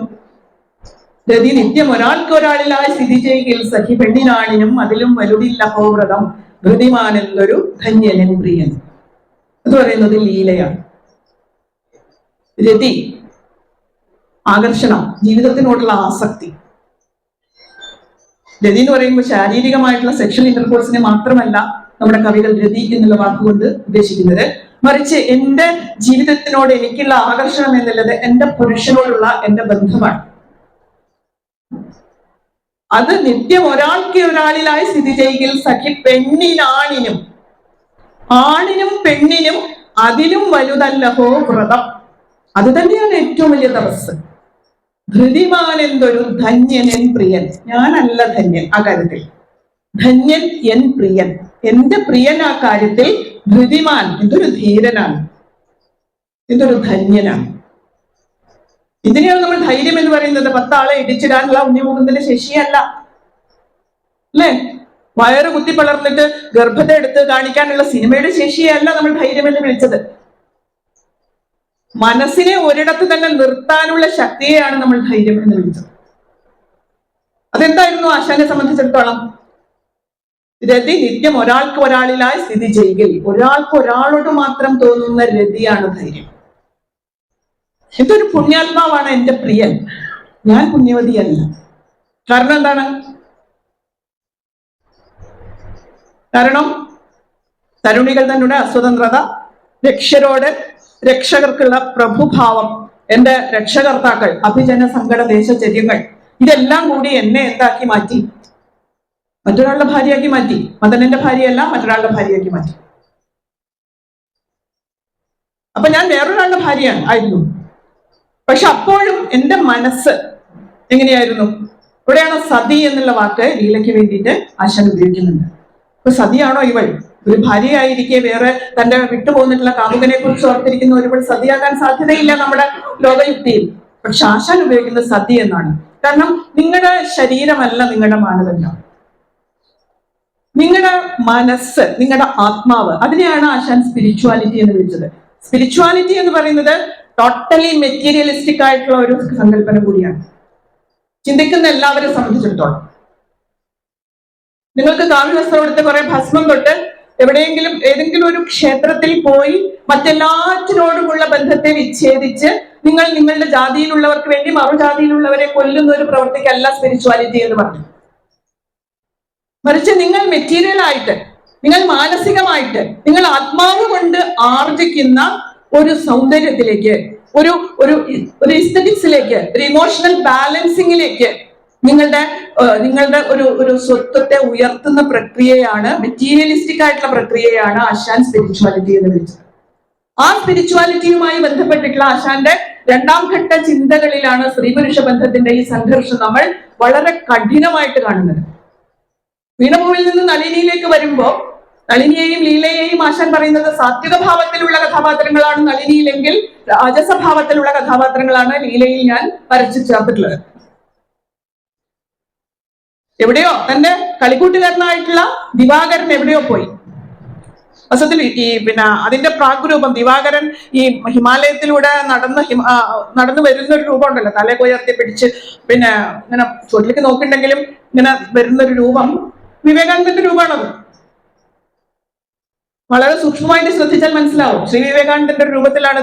രതി നിത്യം ഒരാൾക്കൊരാളിലായി സ്ഥിതി ചെയ്യിൽ സഖി പെണ്ണിനാണിനും അതിലും വലുതില്ലഹോ വ്രതം ധൃതിമാനെന്നൊരു ധന്യനൻ പ്രിയൻ. എന്ന് പറയുന്നത് ലീലയാണ്. രതി ആകർഷണം, ജീവിതത്തിനോടുള്ള ആസക്തി. രതി എന്ന് പറയുമ്പോൾ ശാരീരികമായിട്ടുള്ള സെക്ഷൽ ഇന്റർകോഴ്സിനെ മാത്രമല്ല നമ്മുടെ കവികൾ രതി എന്നുള്ള വാക്കുകൊണ്ട് ഉദ്ദേശിക്കുന്നത്, മറിച്ച് എന്റെ ജീവിതത്തിനോട് എനിക്കുള്ള ആകർഷണം എന്നുള്ളത് എന്റെ പുരുഷനോടുള്ള എന്റെ ബന്ധമാണ്. അത് നിത്യം ഒരാൾക്ക് ഒരാളിലായി സ്ഥിതി ചെയ്യിൽ സഖി പെണ്ണിനാണിനും, ആണിനും പെണ്ണിനും അതിലും വലുതല്ലഹോ വ്രതം. അത് തന്നെയാണ് ഏറ്റവും വലിയ തപസ്. ധൃതിമാൻ എന്തൊരു ധന്യൻ എൻ പ്രിയൻ. ഞാനല്ല ധന്യൻ ആ കാര്യത്തിൽ, ധന്യൻ എൻ പ്രിയൻ, എന്റെ പ്രിയൻ ആ കാര്യത്തിൽ ധൃതിമാൻ, എന്തൊരു ധീരനാണ്, എന്തൊരു ധന്യനാണ്. ഇതിനെയാണ് നമ്മൾ ധൈര്യം എന്ന് പറയുന്നത്. 10 ആളെ ഇടിച്ചിടാനുള്ള ഉണ്ണിമുകുന്ദന്റെ ശശിയല്ല, അല്ലേ? വയറ് കുത്തി പളർന്നിട്ട് ഗർഭത്തെ എടുത്ത് കാണിക്കാനുള്ള സിനിമയുടെ ശേഷിയല്ല നമ്മൾ ധൈര്യം എന്ന് വിളിച്ചത്. മനസ്സിനെ ഒരിടത്ത് തന്നെ നിർത്താനുള്ള ശക്തിയെയാണ് നമ്മൾ ധൈര്യം എന്ന് വിളിച്ചത്. അതെന്തായിരുന്നു ആശാനെ സംബന്ധിച്ചിടത്തോളം? രതി നിത്യം ഒരാൾക്ക് ഒരാളിലായി സ്ഥിതി ചെയ്യൽ, ഒരാൾക്ക് ഒരാളോട് മാത്രം തോന്നുന്ന രതിയാണ് ധൈര്യം. ഇതൊരു പുണ്യാത്മാവാണ് എന്റെ പ്രിയൻ, ഞാൻ പുണ്യവതിയല്ല. കാരണം എന്താണ്? കാരണം തരുണികൾ തന്നെ അസ്വതന്ത്രത, രക്ഷരോട് രക്ഷകർക്കുള്ള പ്രഭുഭാവം, എന്റെ രക്ഷകർത്താക്കൾ, അഭിജന സങ്കട ദേശചര്യങ്ങൾ, ഇതെല്ലാം കൂടി എന്നെ എന്താക്കി മാറ്റി? മറ്റൊരാളുടെ ഭാര്യയാക്കി മാറ്റി. മദനന്റെ ഭാര്യയല്ല, മറ്റൊരാളുടെ ഭാര്യയാക്കി മാറ്റി. അപ്പൊ ഞാൻ വേറൊരാളുടെ ഭാര്യയാണ് ആയിരുന്നു. പക്ഷെ അപ്പോഴും എന്റെ മനസ്സ് എങ്ങനെയായിരുന്നു? ഇവിടെയാണ് സതി എന്നുള്ള വാക്ക് ലീലയ്ക്ക് വേണ്ടിയിട്ട് ആശാൻ ഉപയോഗിക്കുന്നുണ്ട്. അപ്പൊ സതിയാണോ ഇവൾ? ഒരു ഭാര്യയായിരിക്കെ വേറെ തന്റെ വിട്ടുപോന്നിട്ടുള്ള കാമുകനെ കുറിച്ച് ഓർത്തിരിക്കുന്ന ഒരുവൾ സതിയാകാൻ സാധ്യതയില്ല നമ്മുടെ ലോകയുക്തിയിൽ. പക്ഷെ ആശാൻ ഉപയോഗിക്കുന്നത് സതി എന്നാണ്. കാരണം നിങ്ങളുടെ ശരീരമല്ല നിങ്ങളുടെ മാനദണ്ഡം, നിങ്ങളുടെ മനസ്സ്, നിങ്ങളുടെ ആത്മാവ്, അതിനെയാണ് ആശാൻ സ്പിരിച്വാലിറ്റി എന്ന് വിളിച്ചത്. സ്പിരിച്വാലിറ്റി എന്ന് പറയുന്നത് ടോട്ടലി മെറ്റീരിയലിസ്റ്റിക് ആയിട്ടുള്ള ഒരു സങ്കല്പന കൂടിയാണ്, ചിന്തിക്കുന്ന എല്ലാവരെ സംബന്ധിച്ചിടത്തോളം. നിങ്ങൾക്ക് കാവ്യവസ്ത്രം എടുത്ത് കുറെ ഭസ്മം തൊട്ട് എവിടെയെങ്കിലും ഏതെങ്കിലും ഒരു ക്ഷേത്രത്തിൽ പോയി മറ്റെല്ലാറ്റിനോടുമുള്ള ബന്ധത്തെ വിച്ഛേദിച്ച് നിങ്ങൾ നിങ്ങളുടെ ജാതിയിലുള്ളവർക്ക് വേണ്ടി മറുജാതിയിലുള്ളവരെ കൊല്ലുന്ന ഒരു പ്രവൃത്തിക്കല്ല സ്പിരിച്വാലിറ്റി എന്ന് പറഞ്ഞു. മറിച്ച് നിങ്ങൾ മെറ്റീരിയൽ ആയിട്ട്, നിങ്ങൾ മാനസികമായിട്ട്, നിങ്ങൾ ആത്മാവ് കൊണ്ട് ആർജിക്കുന്ന ഒരു സൗന്ദര്യത്തിലേക്ക്, ഒരു ഒരു ഒരു ഇസ്തറ്റിക്സിലേക്ക്, ഒരു ഇമോഷണൽ ബാലൻസിങ്ങിലേക്ക് നിങ്ങളുടെ ഒരു സ്വത്വത്തെ ഉയർത്തുന്ന പ്രക്രിയയാണ്, മെറ്റീരിയലിസ്റ്റിക് ആയിട്ടുള്ള പ്രക്രിയയാണ് ആശാൻ സ്പിരിച്വാലിറ്റി എന്ന് വിളിച്ചത്. ആ സ്പിരിച്വാലിറ്റിയുമായി ബന്ധപ്പെട്ടിട്ടുള്ള ആശാന്റെ 2ാം ഘട്ട ചിന്തകളിലാണ് സ്ത്രീ പുരുഷ ബന്ധത്തിന്റെ ഈ സംഘർഷം നമ്മൾ വളരെ കഠിനമായിട്ട് കാണുന്നത്. വീണഭൂമിൽ നിന്ന് നളിനിയിലേക്ക് വരുമ്പോ നളിനിയെയും ലീലയെയും ആശാൻ പറയുന്നത് സാത്വിക ഭാവത്തിലുള്ള കഥാപാത്രങ്ങളാണ് നളിനിയിലെങ്കിൽ രാജസഭാവത്തിലുള്ള കഥാപാത്രങ്ങളാണ് ലീലയിൽ ഞാൻ വരച്ചു ചേർത്തിട്ടുള്ളത്. എവിടെയോ തന്റെ കളിക്കൂട്ടുകാരനായിട്ടുള്ള ദിവാകരൻ എവിടെയോ പോയി. അസത്തിൽ ഈ അതിന്റെ പ്രാഗ്രൂപം ദിവാകരൻ ഈ ഹിമാലയത്തിലൂടെ നടന്നു വരുന്ന ഒരു രൂപം ഉണ്ടല്ലോ, തലയൊക്കെ ഉയർത്തി പിടിച്ച് ഇങ്ങനെ ചുവട്ടിലേക്ക് നോക്കിണ്ടെങ്കിലും ഇങ്ങനെ വരുന്ന ഒരു രൂപം വിവേകാനന്ദന്റെ രൂപമാണത്. വളരെ സൂക്ഷ്മമായിട്ട് ശ്രദ്ധിച്ചാൽ മനസ്സിലാവും. ശ്രീ വിവേകാനന്ദന്റെ രൂപത്തിലാണ്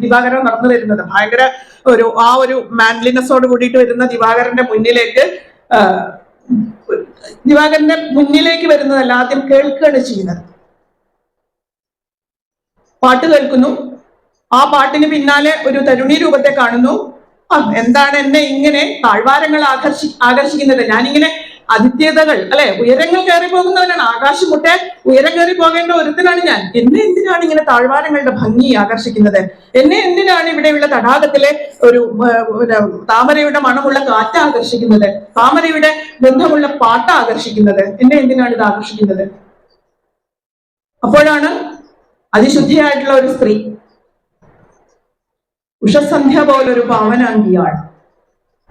ദിവാകരൻ നടന്നു വരുന്നത്. ഭയങ്കര ഒരു മാൻലിനെസ്സോട് കൂടിയിട്ട് വരുന്ന ദിവാകരന്റെ മുന്നിലേക്ക് വരുന്നതല്ല, ആദ്യം കേൾക്കുകയാണ് ചെയ്യുന്നത്. പാട്ട് കേൾക്കുന്നു, ആ പാട്ടിന് പിന്നാലെ ഒരു തരുണി രൂപത്തെ കാണുന്നു. എന്താണ് എന്നെ ഇങ്ങനെ താഴ്വാരങ്ങൾ ആകർഷിക്കുന്നത്? ഞാനിങ്ങനെ അതിഥ്യതകൾ അല്ലെ, ഉയരങ്ങൾ കയറി പോകുന്നവനാണ്, ആകാശം മുട്ടെ ഉയരം കയറി പോകേണ്ട ഒരുത്തനാണ് ഞാൻ. എന്നെ എന്തിനാണ് ഇങ്ങനെ താഴ്വാരങ്ങളുടെ ഭംഗി ആകർഷിക്കുന്നത്? എന്നെ എന്തിനാണ് ഇവിടെയുള്ള തടാകത്തിലെ ഒരു താമരയുടെ മണമുള്ള കാറ്റ് ആകർഷിക്കുന്നത്? താമരയുടെ ഗന്ധമുള്ള പാട്ട് ആകർഷിക്കുന്നത്? എന്നെ എന്തിനാണ് ഇത് ആകർഷിക്കുന്നത്? അപ്പോഴാണ് അതിശുദ്ധിയായിട്ടുള്ള ഒരു സ്ത്രീ, ഉഷസന്ധ്യ പോലൊരു പാവനാംഗിയാൾ,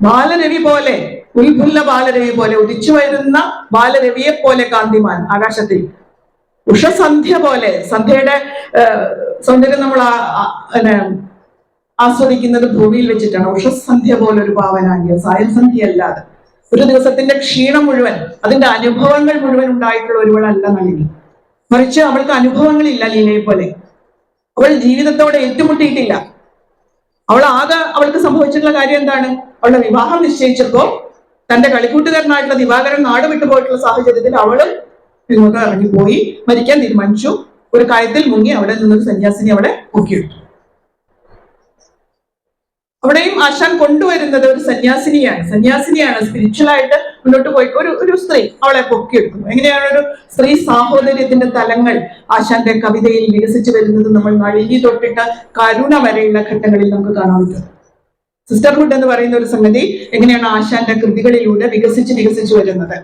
ബാലരവി പോലെ, ഉൽഫുല്ല ബാലരവി പോലെ, ഉദിച്ചു വരുന്ന ബാലരവിയെ പോലെ കാന്തിമാൻ ആകാശത്തിൽ, ഉഷസന്ധ്യ പോലെ. സന്ധ്യയുടെ സൗന്ദര്യം നമ്മൾ ആസ്വദിക്കുന്നത് ഭൂമിയിൽ വെച്ചിട്ടാണ്. ഉഷസന്ധ്യ പോലെ ഒരു പാവനാംഗിയ, സായം സന്ധ്യ അല്ലാതെ. ഒരു ദിവസത്തിന്റെ ക്ഷീണം മുഴുവൻ, അതിന്റെ അനുഭവങ്ങൾ മുഴുവൻ ഉണ്ടായിട്ടുള്ള ഒരുവളല്ല നളിനി. മറിച്ച് അവൾക്ക് അനുഭവങ്ങളില്ല ലീലയെ പോലെ. അവൾ ജീവിതത്തോടെ ഏറ്റുമുട്ടിയിട്ടില്ല. അവൾക്ക് സംഭവിച്ചിട്ടുള്ള കാര്യം എന്താണ്? അവളുടെ വിവാഹം നിശ്ചയിച്ചപ്പോ തന്റെ കളിക്കൂട്ടുകാരനായിട്ടുള്ള ദിവാകരൻ നാട് വിട്ടുപോയിട്ടുള്ള സാഹചര്യത്തിൽ അവള് ഇങ്ങോട്ട് ഇറങ്ങിപ്പോയി മരിക്കാൻ തീരുമാനിച്ചു. ഒരു കയത്തിൽ മുങ്ങി അവിടെ നിന്നൊരു സന്യാസിനി അവളെ പൊക്കിയിട്ടു. അവിടെയും ആശാൻ കൊണ്ടുവരുന്നത് ഒരു സന്യാസിനിയാണ് സ്പിരിച്വലായിട്ട് മുന്നോട്ട് പോയി ഒരു സ്ത്രീ അവളെ പൊക്കിയെടുക്കുന്നു. എങ്ങനെയാണ് ഒരു സ്ത്രീ സാഹോദര്യത്തിന്റെ തലങ്ങൾ ആശാന്റെ കവിതയിൽ വികസിച്ചു വരുന്നത് നമ്മൾ നളിനി തൊട്ടിട്ട് കരുണ വരെയുള്ള ഘട്ടങ്ങളിൽ നമുക്ക് കാണാൻ പറ്റും. സിസ്റ്റർഹുഡ് എന്ന് പറയുന്ന ഒരു സംഗതി എങ്ങനെയാണ് ആശാന്റെ കൃതികളിലൂടെ വികസിച്ചു വരുന്നത്.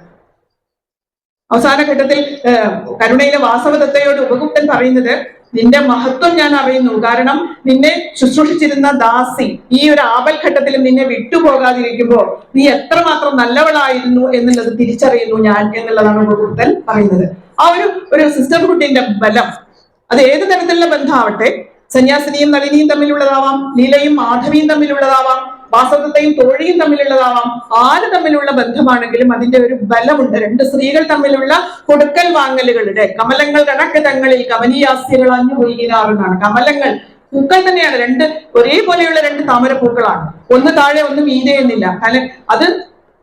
അവസാന ഘട്ടത്തിൽ കരുണയിലെ വാസവദത്തയോട് ഉപഗുപ്തൻ പറയുന്നത്, നിന്റെ മഹത്വം ഞാൻ അറിയുന്നു, കാരണം നിന്നെ ശുശ്രൂഷിച്ചിരുന്ന ദാസി ഈ ഒരു ആപൽഘട്ടത്തിൽ നിന്നെ വിട്ടുപോകാതിരിക്കുമ്പോൾ നീ എത്രമാത്രം നല്ലവളായിരുന്നു എന്നുള്ളത് തിരിച്ചറിയുന്നു ഞാൻ എന്നുള്ളതാണ് ഉപഗുപ്തൻ പറയുന്നത്. ആ ഒരു സിസ്റ്റർഹുഡിന്റെ ബലം, അത് ഏത് തരത്തിലുള്ള ബന്ധമാവട്ടെ, സന്യാസിനിയും നളിനിയും തമ്മിലുള്ളതാവാം, ലീലയും മാധവിയും തമ്മിലുള്ളതാവാം, വാസവദത്തയും തോഴിയും തമ്മിലുള്ളതാവാം, ആര് തമ്മിലുള്ള ബന്ധമാണെങ്കിലും അതിന്റെ ഒരു ബലമുണ്ട്. രണ്ട് സ്ത്രീകൾ തമ്മിലുള്ള കൊടുക്കൽ വാങ്ങലുകളുടെ കമലങ്ങൾ കണക്ക് തങ്ങളിൽ കമനീയാസ്യകൾ അഞ്ഞു ഒഴുകിനാറെന്നാണ്. കമലങ്ങൾ പൂക്കൾ തന്നെയാണ്, ഒരേപോലെയുള്ള രണ്ട് താമരപ്പൂക്കളാണ്, ഒന്ന് താഴെ ഒന്ന് മീതെ എന്നില്ല. അത്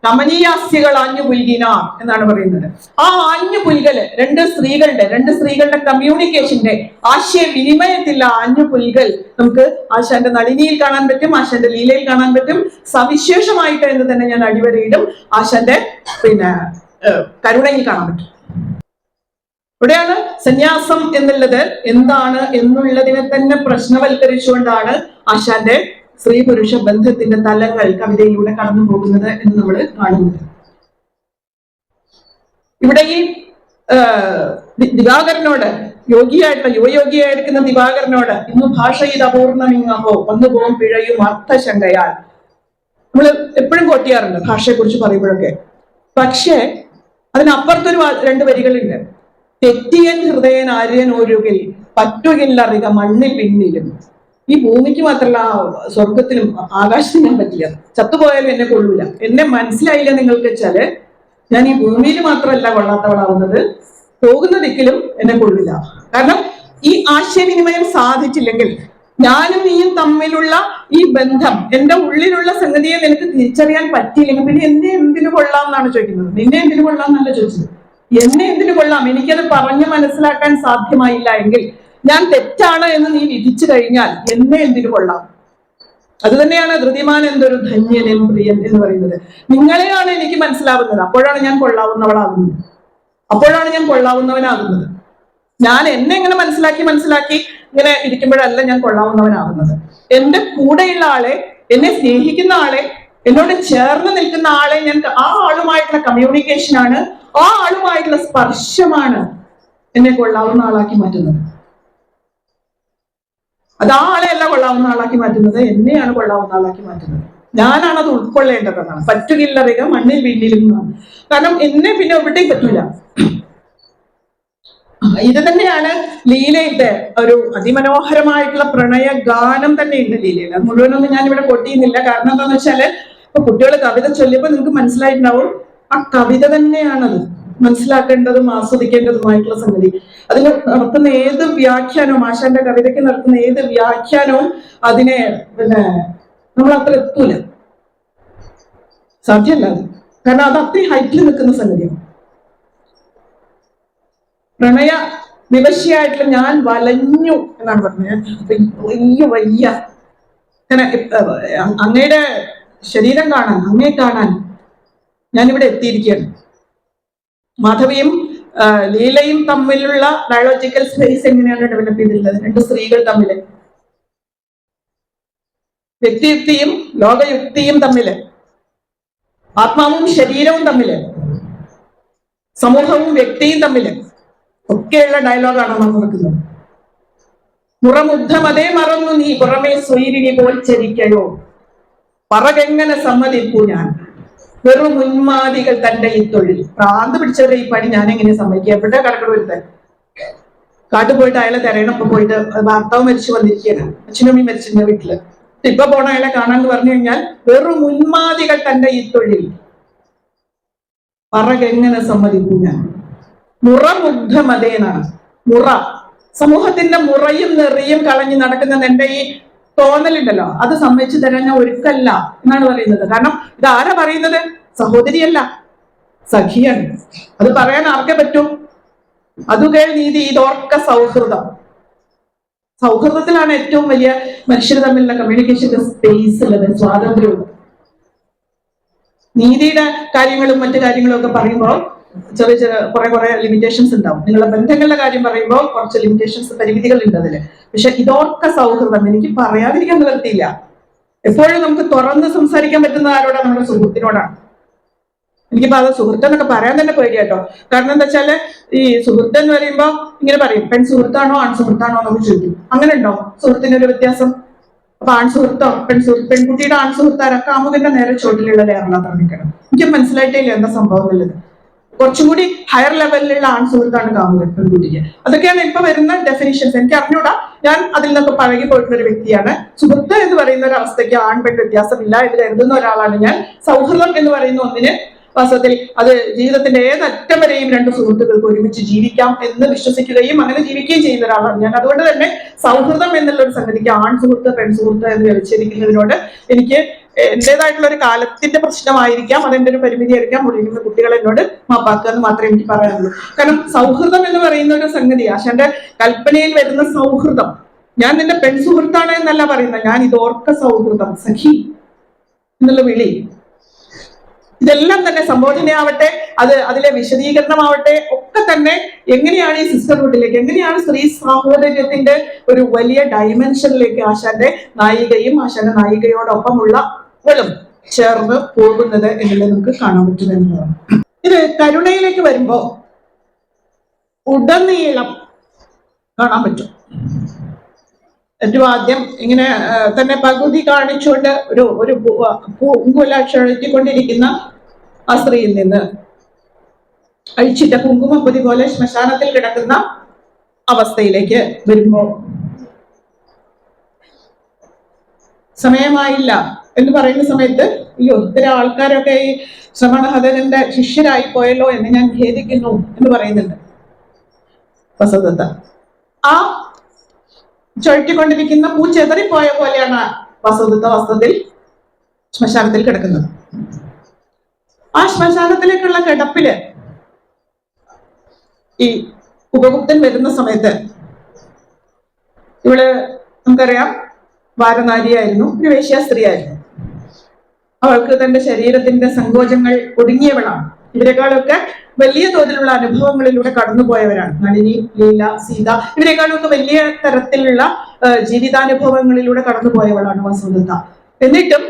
കമനീയാസ്യകൾ ആഞ്ഞു പുൽകിനാർ എന്നാണ് പറയുന്നത്. ആ ആഞ്ഞു പുൽകല് രണ്ട് സ്ത്രീകളുടെ കമ്മ്യൂണിക്കേഷന്റെ ആശയവിനിമയത്തില്ല ആഞ്ഞു പുൽകൽ നമുക്ക് ആശാന്റെ നളിനിയിൽ കാണാൻ പറ്റും, ആശാന്റെ ലീലയിൽ കാണാൻ പറ്റും. സവിശേഷമായിട്ട് എന്ന് തന്നെ ഞാൻ അടിവരയിടും ആശാന്റെ കരുണയിൽ കാണാൻ പറ്റും. ഇവിടെയാണ് സന്യാസം എന്നുള്ളത് എന്താണ് എന്നുള്ളതിനെ തന്നെ പ്രശ്നവൽക്കരിച്ചുകൊണ്ടാണ് ആശാന്റെ സ്ത്രീ പുരുഷ ബന്ധത്തിന്റെ തലങ്ങൾ കവിതയിലൂടെ കടന്നു പോകുന്നത് എന്ന് നമ്മൾ കാണുന്നത്. ഇവിടെ ഈ ദിവാകരനോട് യുവയോഗിയായിരിക്കുന്ന ദിവാകരനോട് ഇന്ന് ഭാഷ ഇത് അപൂർണമിങ്ങഹോ വന്നു പോകും പിഴയും അർത്ഥശങ്കയാൽ നമ്മൾ എപ്പോഴും കൊട്ടിയാറുണ്ട് ഭാഷയെ കുറിച്ച് പറയുമ്പോഴൊക്കെ. പക്ഷേ അതിനപ്പുറത്തൊരു രണ്ട് വരികളുണ്ട്. തെറ്റിയൻ ഹൃദയൻ ആര്യൻ ഒരുകിൽ പറ്റുകില്ലറിക മണ്ണിൽ പിന്നിലും. ഈ ഭൂമിക്ക് മാത്രമല്ല സ്വർഗത്തിലും ആകാശത്തിനും ഞാൻ പറ്റില്ല, ചത്തുപോയാലും എന്നെ കൊള്ളൂല. എന്നെ മനസ്സിലായില്ല നിങ്ങൾക്ക് വെച്ചാല് ഞാൻ ഈ ഭൂമിയിൽ മാത്രമല്ല കൊള്ളാത്തവളാവുന്നത്, പോകുന്ന ദിക്കിലും എന്നെ കൊള്ളില്ല. കാരണം ഈ ആശയവിനിമയം സാധിച്ചില്ലെങ്കിൽ, ഞാനും നീയും തമ്മിലുള്ള ഈ ബന്ധം, എന്റെ ഉള്ളിലുള്ള സംഗതിയെ നിനക്ക് തിരിച്ചറിയാൻ പറ്റിയില്ലെങ്കിൽ പിന്നെ എന്നെ എന്തിനു കൊള്ളാം എന്നാണ് ചോദിക്കുന്നത്. നിന്നെ എന്തിനു കൊള്ളാം എന്നല്ല ചോദിച്ചത്, എന്നെ എന്തിനു കൊള്ളാം. എനിക്കത് പറഞ്ഞ് മനസ്സിലാക്കാൻ സാധ്യമായില്ല എങ്കിൽ, ഞാൻ തെറ്റാണ് എന്ന് നീ വിധിച്ചു കഴിഞ്ഞാൽ എന്നെ എന്തിനു കൊള്ളാം. അത് തന്നെയാണ് ധൃതിമാൻ എന്തൊരു ധന്യനും പ്രിയൻ എന്ന് പറയുന്നത്. നിങ്ങളെയാണ് എനിക്ക് മനസ്സിലാവുന്നത്, അപ്പോഴാണ് ഞാൻ കൊള്ളാവുന്നവളാകുന്നത്, അപ്പോഴാണ് ഞാൻ കൊള്ളാവുന്നവനാകുന്നത്. ഞാൻ എന്നെ ഇങ്ങനെ മനസ്സിലാക്കി ഇങ്ങനെ ഇരിക്കുമ്പോഴല്ല ഞാൻ കൊള്ളാവുന്നവനാകുന്നത്. എന്റെ കൂടെയുള്ള ആളെ, എന്നെ സ്നേഹിക്കുന്ന ആളെ, എന്നോട് ചേർന്ന് നിൽക്കുന്ന ആളെ ഞാൻ ആ ആളുമായിട്ടുള്ള കമ്മ്യൂണിക്കേഷനാണ്, ആ ആളുമായിട്ടുള്ള സ്പർശമാണ് എന്നെ കൊള്ളാവുന്ന ആളാക്കി മാറ്റുന്നത്. അത് ആ ആളെയല്ല കൊള്ളാവുന്ന ആളാക്കി മാറ്റുന്നത്, എന്നെയാണ് കൊള്ളാവുന്ന ആളാക്കി മാറ്റുന്നത്. ഞാനാണ് അത് ഉൾക്കൊള്ളേണ്ടതെന്നാണ്. പറ്റുകില്ലറിക മണ്ണിൽ വീട്ടിലും. കാരണം എന്നെ പിന്നെ എവിടെയും പറ്റൂല. ഇത് തന്നെയാണ് ലീലയുടെ ഒരു അതിമനോഹരമായിട്ടുള്ള പ്രണയ ഗാനം തന്നെയുണ്ട് ലീലയിൽ. അത് മുഴുവനൊന്നും ഞാൻ ഇവിടെ കൊട്ടിയുന്നില്ല. കാരണം എന്താണെന്ന് വെച്ചാല് ഇപ്പൊ കുട്ടികൾ കവിത ചൊല്ലിയപ്പോൾ നിങ്ങൾക്ക് മനസ്സിലായിട്ടുണ്ടാവും ആ കവിത തന്നെയാണത് മനസ്സിലാക്കേണ്ടതും ആസ്വദിക്കേണ്ടതുമായിട്ടുള്ള സംഗതി. അതിന് നടത്തുന്ന ഏത് വ്യാഖ്യാനവും, ആശാന്റെ കവിതയ്ക്ക് നടത്തുന്ന ഏത് വ്യാഖ്യാനവും അതിനെ നമ്മൾ അത്ര എത്തൂല, സാധ്യമല്ല അത്. കാരണം അത് അത്രയും ഹൈറ്റിൽ നിൽക്കുന്ന സംഗതിയാണ്. പ്രണയ വിവശയായിട്ടുള്ള ഞാൻ വലഞ്ഞു എന്നാണ് പറഞ്ഞത്. വയ്യ അങ്ങനെ അങ്ങയുടെ ശരീരം കാണാൻ, അങ്ങയെ കാണാൻ ഞാനിവിടെ എത്തിയിരിക്കുകയാണ്. മാധവിയും ലീലയും തമ്മിലുള്ള ബയോളജിക്കൽ സ്പേസ് എങ്ങനെയാണ് ഡെവലപ്പ് ചെയ്തിട്ടുള്ളത്? രണ്ട് സ്ത്രീകൾ തമ്മില്, വ്യക്തിയുക്തിയും ലോകയുക്തിയും തമ്മില്, ആത്മാവും ശരീരവും തമ്മില്, സമൂഹവും വ്യക്തിയും തമ്മില് ഒക്കെയുള്ള ഡയലോഗാണ് നമ്മൾ നടക്കുന്നത്. മുറമുദ്ധമതേ മറന്നു നീ പുറമേ സ്വൈരിണി പോൽ ചരിക്കയോ, പറകെങ്ങനെ സമ്മതിപ്പു ഞാൻ, വെറും ഉന്മാദികൾ തന്റെ ഈ തൊഴിൽ. പ്രാന്ത് പിടിച്ചവരുടെ ഈ പണി ഞാൻ എങ്ങനെ സമ്മതിക്കുക? എവിടെ കടക്കട വരുത്താൻ? കാട്ടു പോയിട്ട് അയാളെ തിരയണൊപ്പം പോയിട്ട് ഭർത്താവ് മരിച്ചു വന്നിരിക്കുകയാണ്, അച്ഛനമ്മയും മരിച്ചിരുന്ന വീട്ടില്. ഇപ്പൊ പോണ അയാളെ കാണാന്ന് പറഞ്ഞു കഴിഞ്ഞാൽ വെറും ഉന്മാദികൾ തന്റെ ഈ തൊഴിൽ, പറകെങ്ങനെ സമ്മതിപ്പു ഞാൻ. മുറമുഗ്ധമതേനാണ്. മുറ, സമൂഹത്തിന്റെ മുറയും നെറിയും കളഞ്ഞു നടക്കുന്ന എന്റെ ഈ തോന്നലുണ്ടല്ലോ, അത് സമ്മതിച്ചു തരാൻ ഞാൻ ഒരുക്കല്ല എന്നാണ് പറയുന്നത്. കാരണം ഇത് ആരാ പറയുന്നത്? സഹോദരിയല്ല, സഖിയാണ്. അത് പറയാൻ ആർക്കെ പറ്റും? അതുകേ നീതി ഇതോർക്ക സൗഹൃദം. സൗഹൃദത്തിലാണ് ഏറ്റവും വലിയ മനുഷ്യർ തമ്മിലുള്ള കമ്മ്യൂണിക്കേഷന്റെ സ്പേസ് ഉള്ളത്, സ്വാതന്ത്ര്യവും. നീതിയുടെ കാര്യങ്ങളും മറ്റു കാര്യങ്ങളും ഒക്കെ പറയുമ്പോൾ ചെറിയ ചെറിയ കുറെ ലിമിറ്റേഷൻസ് ഉണ്ടാവും. നിങ്ങളുടെ ബന്ധങ്ങളുടെ കാര്യം പറയുമ്പോൾ കുറച്ച് ലിമിറ്റേഷൻസ്, പരിമിതികൾ ഉണ്ട് അതില്. പക്ഷെ ഇതോർക്ക സൗഹൃദം എനിക്ക് പറയാതിരിക്കാൻ നിവർത്തിയില്ല. എപ്പോഴും നമുക്ക് തുറന്ന് സംസാരിക്കാൻ പറ്റുന്ന ആരോടാണ്? നമ്മുടെ സുഹൃത്തിനോടാണ്. എനിക്കിപ്പോ അത് സുഹൃത്ത് എന്നൊക്കെ പറയാൻ തന്നെ പേടിയാട്ടോ. കാരണം എന്താ വെച്ചാല് ഈ സുഹൃത്ത് എന്ന് പറയുമ്പോ ഇങ്ങനെ പറയും, പെൺ സുഹൃത്താണോ ആൺ സുഹൃത്താണോ എന്നൊക്കെ ചോദിക്കും. അങ്ങനെ ഉണ്ടോ സുഹൃത്തിന്റെ ഒരു വ്യത്യാസം? അപ്പൊ ആൺ സുഹൃത്തോ പെൺകുട്ടിയുടെ ആൺ സുഹൃത്താരോ? കാമുകന്റെ നേരെ ചോട്ടിലുള്ള ലെയറിലാ പറഞ്ഞിരിക്കണം. എനിക്ക് മനസ്സിലായിട്ടേ ഇല്ല എന്താ സംഭവം എന്നുള്ളത്. കുറച്ചും കൂടി ഹയർ ലെവലിലുള്ള ആൺ സുഹൃത്താണ് കാമുകൻ പെൺകുട്ടിക്ക്. അതൊക്കെയാണ് ഇപ്പൊ വരുന്ന ഡെഫിനിഷൻസ്. എനിക്ക് അറിഞ്ഞൂടാ, ഞാൻ അതിൽ നിന്നൊക്കെ പഴകി പോയിട്ടുള്ള ഒരു വ്യക്തിയാണ്. സുഹൃത്ത് എന്ന് പറയുന്ന ഒരു അവസ്ഥയ്ക്ക് ആൺ പെൺ വ്യത്യാസമില്ല എന്ന് കരുതുന്ന ഒരാളാണ് ഞാൻ. സൗഹൃദം എന്ന് പറയുന്ന ഒന്നിന് വാസ്തവത്തിൽ അത് ജീവിതത്തിന്റെ ഏതറ്റം വരെയും രണ്ട് സുഹൃത്തുക്കൾക്ക് ഒരുമിച്ച് ജീവിക്കാം എന്ന് വിശ്വസിക്കുകയും അങ്ങനെ ജീവിക്കുകയും ചെയ്യുന്ന ഒരാളാണ് ഞാൻ. അതുകൊണ്ട് തന്നെ സൗഹൃദം എന്നുള്ള ഒരു സംഗതിക്ക് ആൺ സുഹൃത്ത് പെൺ സുഹൃത്ത് എന്ന് വ്യവച്ഛേദിക്കുന്നതിനോട് എനിക്ക് എന്റേതായിട്ടുള്ള ഒരു കാലത്തിന്റെ പ്രശ്നമായിരിക്കാം, അതെന്റെ ഒരു പരിമിതി ആയിരിക്കാം. മുറിയുന്ന കുട്ടികൾ എന്നോട് മാപ്പാക്കുക എന്ന് മാത്രമേ എനിക്ക് പറയാനുള്ളൂ. കാരണം സൗഹൃദം എന്ന് പറയുന്ന ഒരു സംഗതി, ആശാന്റെ കൽപ്പനയിൽ വരുന്ന സൗഹൃദം, ഞാൻ നിന്റെ പെൺ സുഹൃത്താണ് എന്നല്ല പറയുന്നത്, ഞാൻ ഇതോർക്ക സൗഹൃദം, സഖി എന്നുള്ള വിളി, ഇതെല്ലാം തന്നെ സംബോധനയാവട്ടെ, അതിലെ വിശദീകരണമാവട്ടെ, ഒക്കെ തന്നെ എങ്ങനെയാണ് ഈ സിസ്റ്റർഹുഡിലേക്ക്, എങ്ങനെയാണ് സ്ത്രീ സാഹോദര്യത്തിന്റെ ഒരു വലിയ ഡയമെൻഷനിലേക്ക് ആശാന്റെ നായികയും ആശാന്റെ നായികയോടൊപ്പമുള്ളവളും ചേർന്ന് പോകുന്നത് എന്നുള്ളത് നമുക്ക് കാണാൻ പറ്റുമെന്നുള്ളതാണ്. ഇത് കരുണയിലേക്ക് വരുമ്പോ ഉടനീളം കാണാൻ പറ്റും. ഏറ്റവും ആദ്യം ഇങ്ങനെ തന്നെ പകുതി കാണിച്ചുകൊണ്ട് ഒരു പൂങ്കുല ക്ഷണിക്കൊണ്ടിരിക്കുന്ന ആ സ്ത്രീയിൽ നിന്ന് അഴിച്ചിട്ട കുങ്കുമപ്പൊതി പോലെ ശ്മശാനത്തിൽ കിടക്കുന്ന അവസ്ഥയിലേക്ക് വരുമ്പോ, സമയമായില്ല എന്ന് പറയുന്ന സമയത്ത് അയ്യോ ഇത്തരം ആൾക്കാരൊക്കെ ഈ ശ്രമണഹതകന്റെ ശിഷ്യരായി പോയല്ലോ എന്ന് ഞാൻ ഖേദിക്കുന്നു എന്ന് പറയുന്നുണ്ട് വസന്തദത്ത. ആ ചുഴറ്റിക്കൊണ്ടിരിക്കുന്ന പൂ ചെതറിപ്പോയ പോലെയാണ് വസന്തദത്ത വസ്ത്രത്തിൽ ശ്മശാനത്തിൽ കിടക്കുന്നത്. ആ ശ്മശാനത്തിലേക്കുള്ള കിടപ്പില് ഈ ഉപഗുപ്തൻ വരുന്ന സമയത്ത് ഇവള് നമുക്കറിയാം വാരനാരിയായിരുന്നു, ഒരു വേശ്യാ സ്ത്രീയായിരുന്നു. അവൾക്ക് തന്റെ ശരീരത്തിന്റെ സങ്കോചങ്ങൾ ഒടുങ്ങിയവളാണ്. ഇവരെക്കാളൊക്കെ വലിയ തോതിലുള്ള അനുഭവങ്ങളിലൂടെ കടന്നുപോയവരാണ് നളിനി, ലീല, സീത. ഇവരെക്കാളൊക്കെ വലിയ തരത്തിലുള്ള ജീവിതാനുഭവങ്ങളിലൂടെ കടന്നുപോയവളാണ് വസന്തദത്ത. എന്നിട്ടും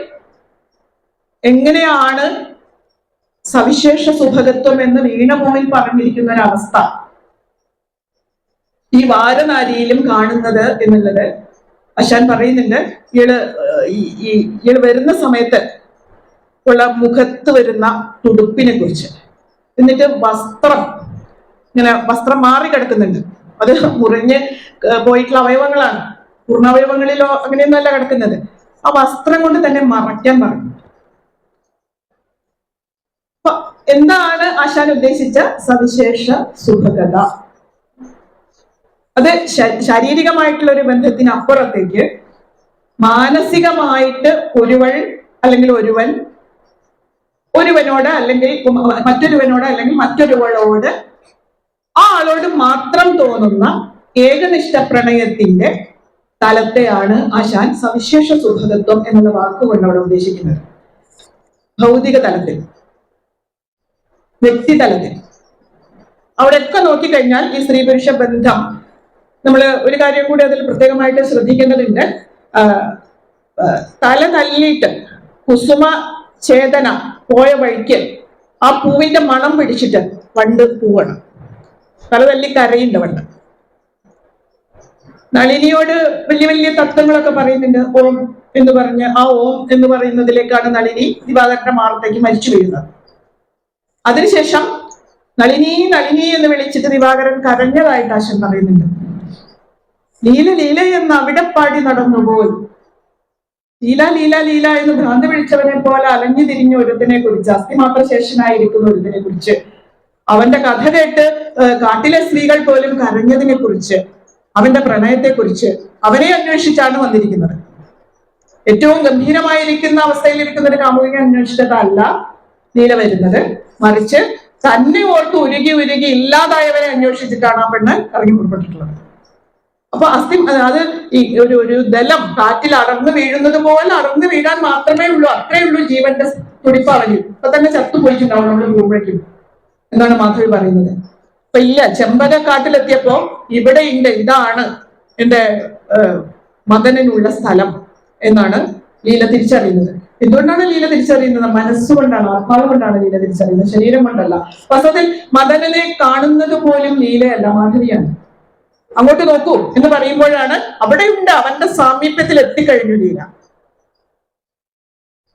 എങ്ങനെയാണ് സവിശേഷ സുഭഗത്വം എന്ന് വീണമോയിൽ പറഞ്ഞിരിക്കുന്ന ഒരവസ്ഥ ഈ വാരനാരിയിലും കാണുന്നത് എന്നുള്ളത് ആശാൻ പറയുന്നുണ്ട്. ഇയാള് വരുന്ന സമയത്ത് ഉള്ള മുഖത്ത് വരുന്ന തുടുപ്പിനെ കുറിച്ച്, എന്നിട്ട് വസ്ത്രം ഇങ്ങനെ വസ്ത്രം മാറി കിടക്കുന്നുണ്ട്. അത് മുറിഞ്ഞ് പോയിട്ടുള്ള അവയവങ്ങളാണ്. പൂർണ്ണാവയവങ്ങളിലോ അങ്ങനെയൊന്നുമല്ല കിടക്കുന്നത്. ആ വസ്ത്രം കൊണ്ട് തന്നെ മറയ്ക്കാൻ പറഞ്ഞു. അപ്പൊ എന്താണ് ആശാൻ ഉദ്ദേശിച്ച സവിശേഷ സുഖകത? അത് ശാരീരികമായിട്ടുള്ള ഒരു ബന്ധത്തിനപ്പുറത്തേക്ക് മാനസികമായിട്ട് ഒരുവൾ അല്ലെങ്കിൽ ഒരുവനോട് അല്ലെങ്കിൽ മറ്റൊരുവനോട് അല്ലെങ്കിൽ മറ്റൊരുവളോട് ആ ആളോട് മാത്രം തോന്നുന്ന ഏകനിഷ്ഠ പ്രണയത്തിന്റെ തലത്തെയാണ് ആശാൻ സവിശേഷ സുഖകത്വം എന്നുള്ള വാക്കുകൊണ്ട് അവിടെ ഉദ്ദേശിക്കുന്നത്. ഭൗതിക തലത്തിൽ, വ്യക്തിതലത്തിൽ അവിടെയൊക്കെ നോക്കിക്കഴിഞ്ഞാൽ ഈ സ്ത്രീ പുരുഷ ബന്ധം നമ്മൾ ഒരു കാര്യം കൂടി അതിൽ പ്രത്യേകമായിട്ട് ശ്രദ്ധിക്കേണ്ടതുണ്ട്. തല തല്ലിയിട്ട് കുസുമ ചേതന പോയ വഴിക്ക് ആ പൂവിന്റെ മണം പിടിച്ചിട്ട് വണ്ട് പൂവാണ്. തല തല്ലി കരയുണ്ട് വണ്ട്. നളിനിയോട് വലിയ വലിയ തത്വങ്ങളൊക്കെ പറയുന്നുണ്ട്. ഓം എന്ന് പറഞ്ഞ് ആ ഓം എന്ന് പറയുന്നതിലേക്കാണ് നളിനി ദിവാകരന്റെ മാറത്തേക്ക് മരിച്ചു വീഴുന്നത്. അതിനുശേഷം നളിനി നളിനി എന്ന് വിളിച്ചിട്ട് ദിവാകരൻ കരഞ്ഞതായിട്ട് ആശൻ പറയുന്നുണ്ട്. ലീല ലീല എന്ന് അവിടെ പാടി നടന്നുപോയി. ലീല ലീല ലീല എന്ന് ഭ്രാന്തി വിളിച്ചവനെ പോലെ അലഞ്ഞു തിരിഞ്ഞ ഒരുത്തിനെ കുറിച്ച്, അസ്ഥിമാത്ര ശേഷനായിരിക്കുന്ന ഒരുത്തിനെ കുറിച്ച്, അവന്റെ കഥ കേട്ട് കാട്ടിലെ സ്ത്രീകൾ പോലും കരഞ്ഞതിനെ കുറിച്ച്, അവന്റെ പ്രണയത്തെ കുറിച്ച് അവനെ അന്വേഷിച്ചാണ് വന്നിരിക്കുന്നത്. ഏറ്റവും ഗംഭീരമായിരിക്കുന്ന അവസ്ഥയിലിരിക്കുന്ന ഒരു കാമുകിനെ അന്വേഷിച്ചിട്ടല്ല ലീല വരുന്നത്. മറിച്ച് തന്നെ ഓർത്ത് ഉരുകി ഉരുകി ഇല്ലാതായവരെ അന്വേഷിച്ചിട്ടാണ് ആ പെണ്ണ് ഇറങ്ങി പുറപ്പെട്ടിട്ടുള്ളത്. അപ്പൊ അത് ഈ ഒരു ദലം കാറ്റിൽ അടർന്നു വീഴുന്നത് പോലെ അടർന്നു വീഴാൻ മാത്രമേ ഉള്ളൂ. അത്രേ ഉള്ളൂ ജീവന്റെ തുടിപ്പറഞ്ഞു. ഇപ്പൊ തന്നെ ചത്തുപോയിട്ടുണ്ടാവും നമ്മൾ പോകുമ്പോഴേക്കും എന്നാണ് മാധവി പറയുന്നത്. അപ്പൊ ഇല്ല, ചെമ്പകക്കാട്ടിലെത്തിയപ്പോ ഇവിടെ ഉണ്ട്, ഇതാണ് എന്റെ മദനനുള്ള സ്ഥലം എന്നാണ് ലീല തിരിച്ചറിയുന്നത്. എന്തുകൊണ്ടാണ് ലീല തിരിച്ചറിയുന്നത്? മനസ്സുകൊണ്ടാണ്, ആത്മാവ് കൊണ്ടാണ് ലീല തിരിച്ചറിയുന്നത്, ശരീരം കൊണ്ടല്ല. വാസ്തവത്തിൽ മദനനെ കാണുന്നത് പോലും ലീലയല്ല, മാധവിയാണ്. അങ്ങോട്ട് നോക്കൂ എന്ന് പറയുമ്പോഴാണ് അവിടെയുണ്ട്, അവന്റെ സാമീപ്യത്തിൽ എത്തിക്കഴിഞ്ഞു ലീല.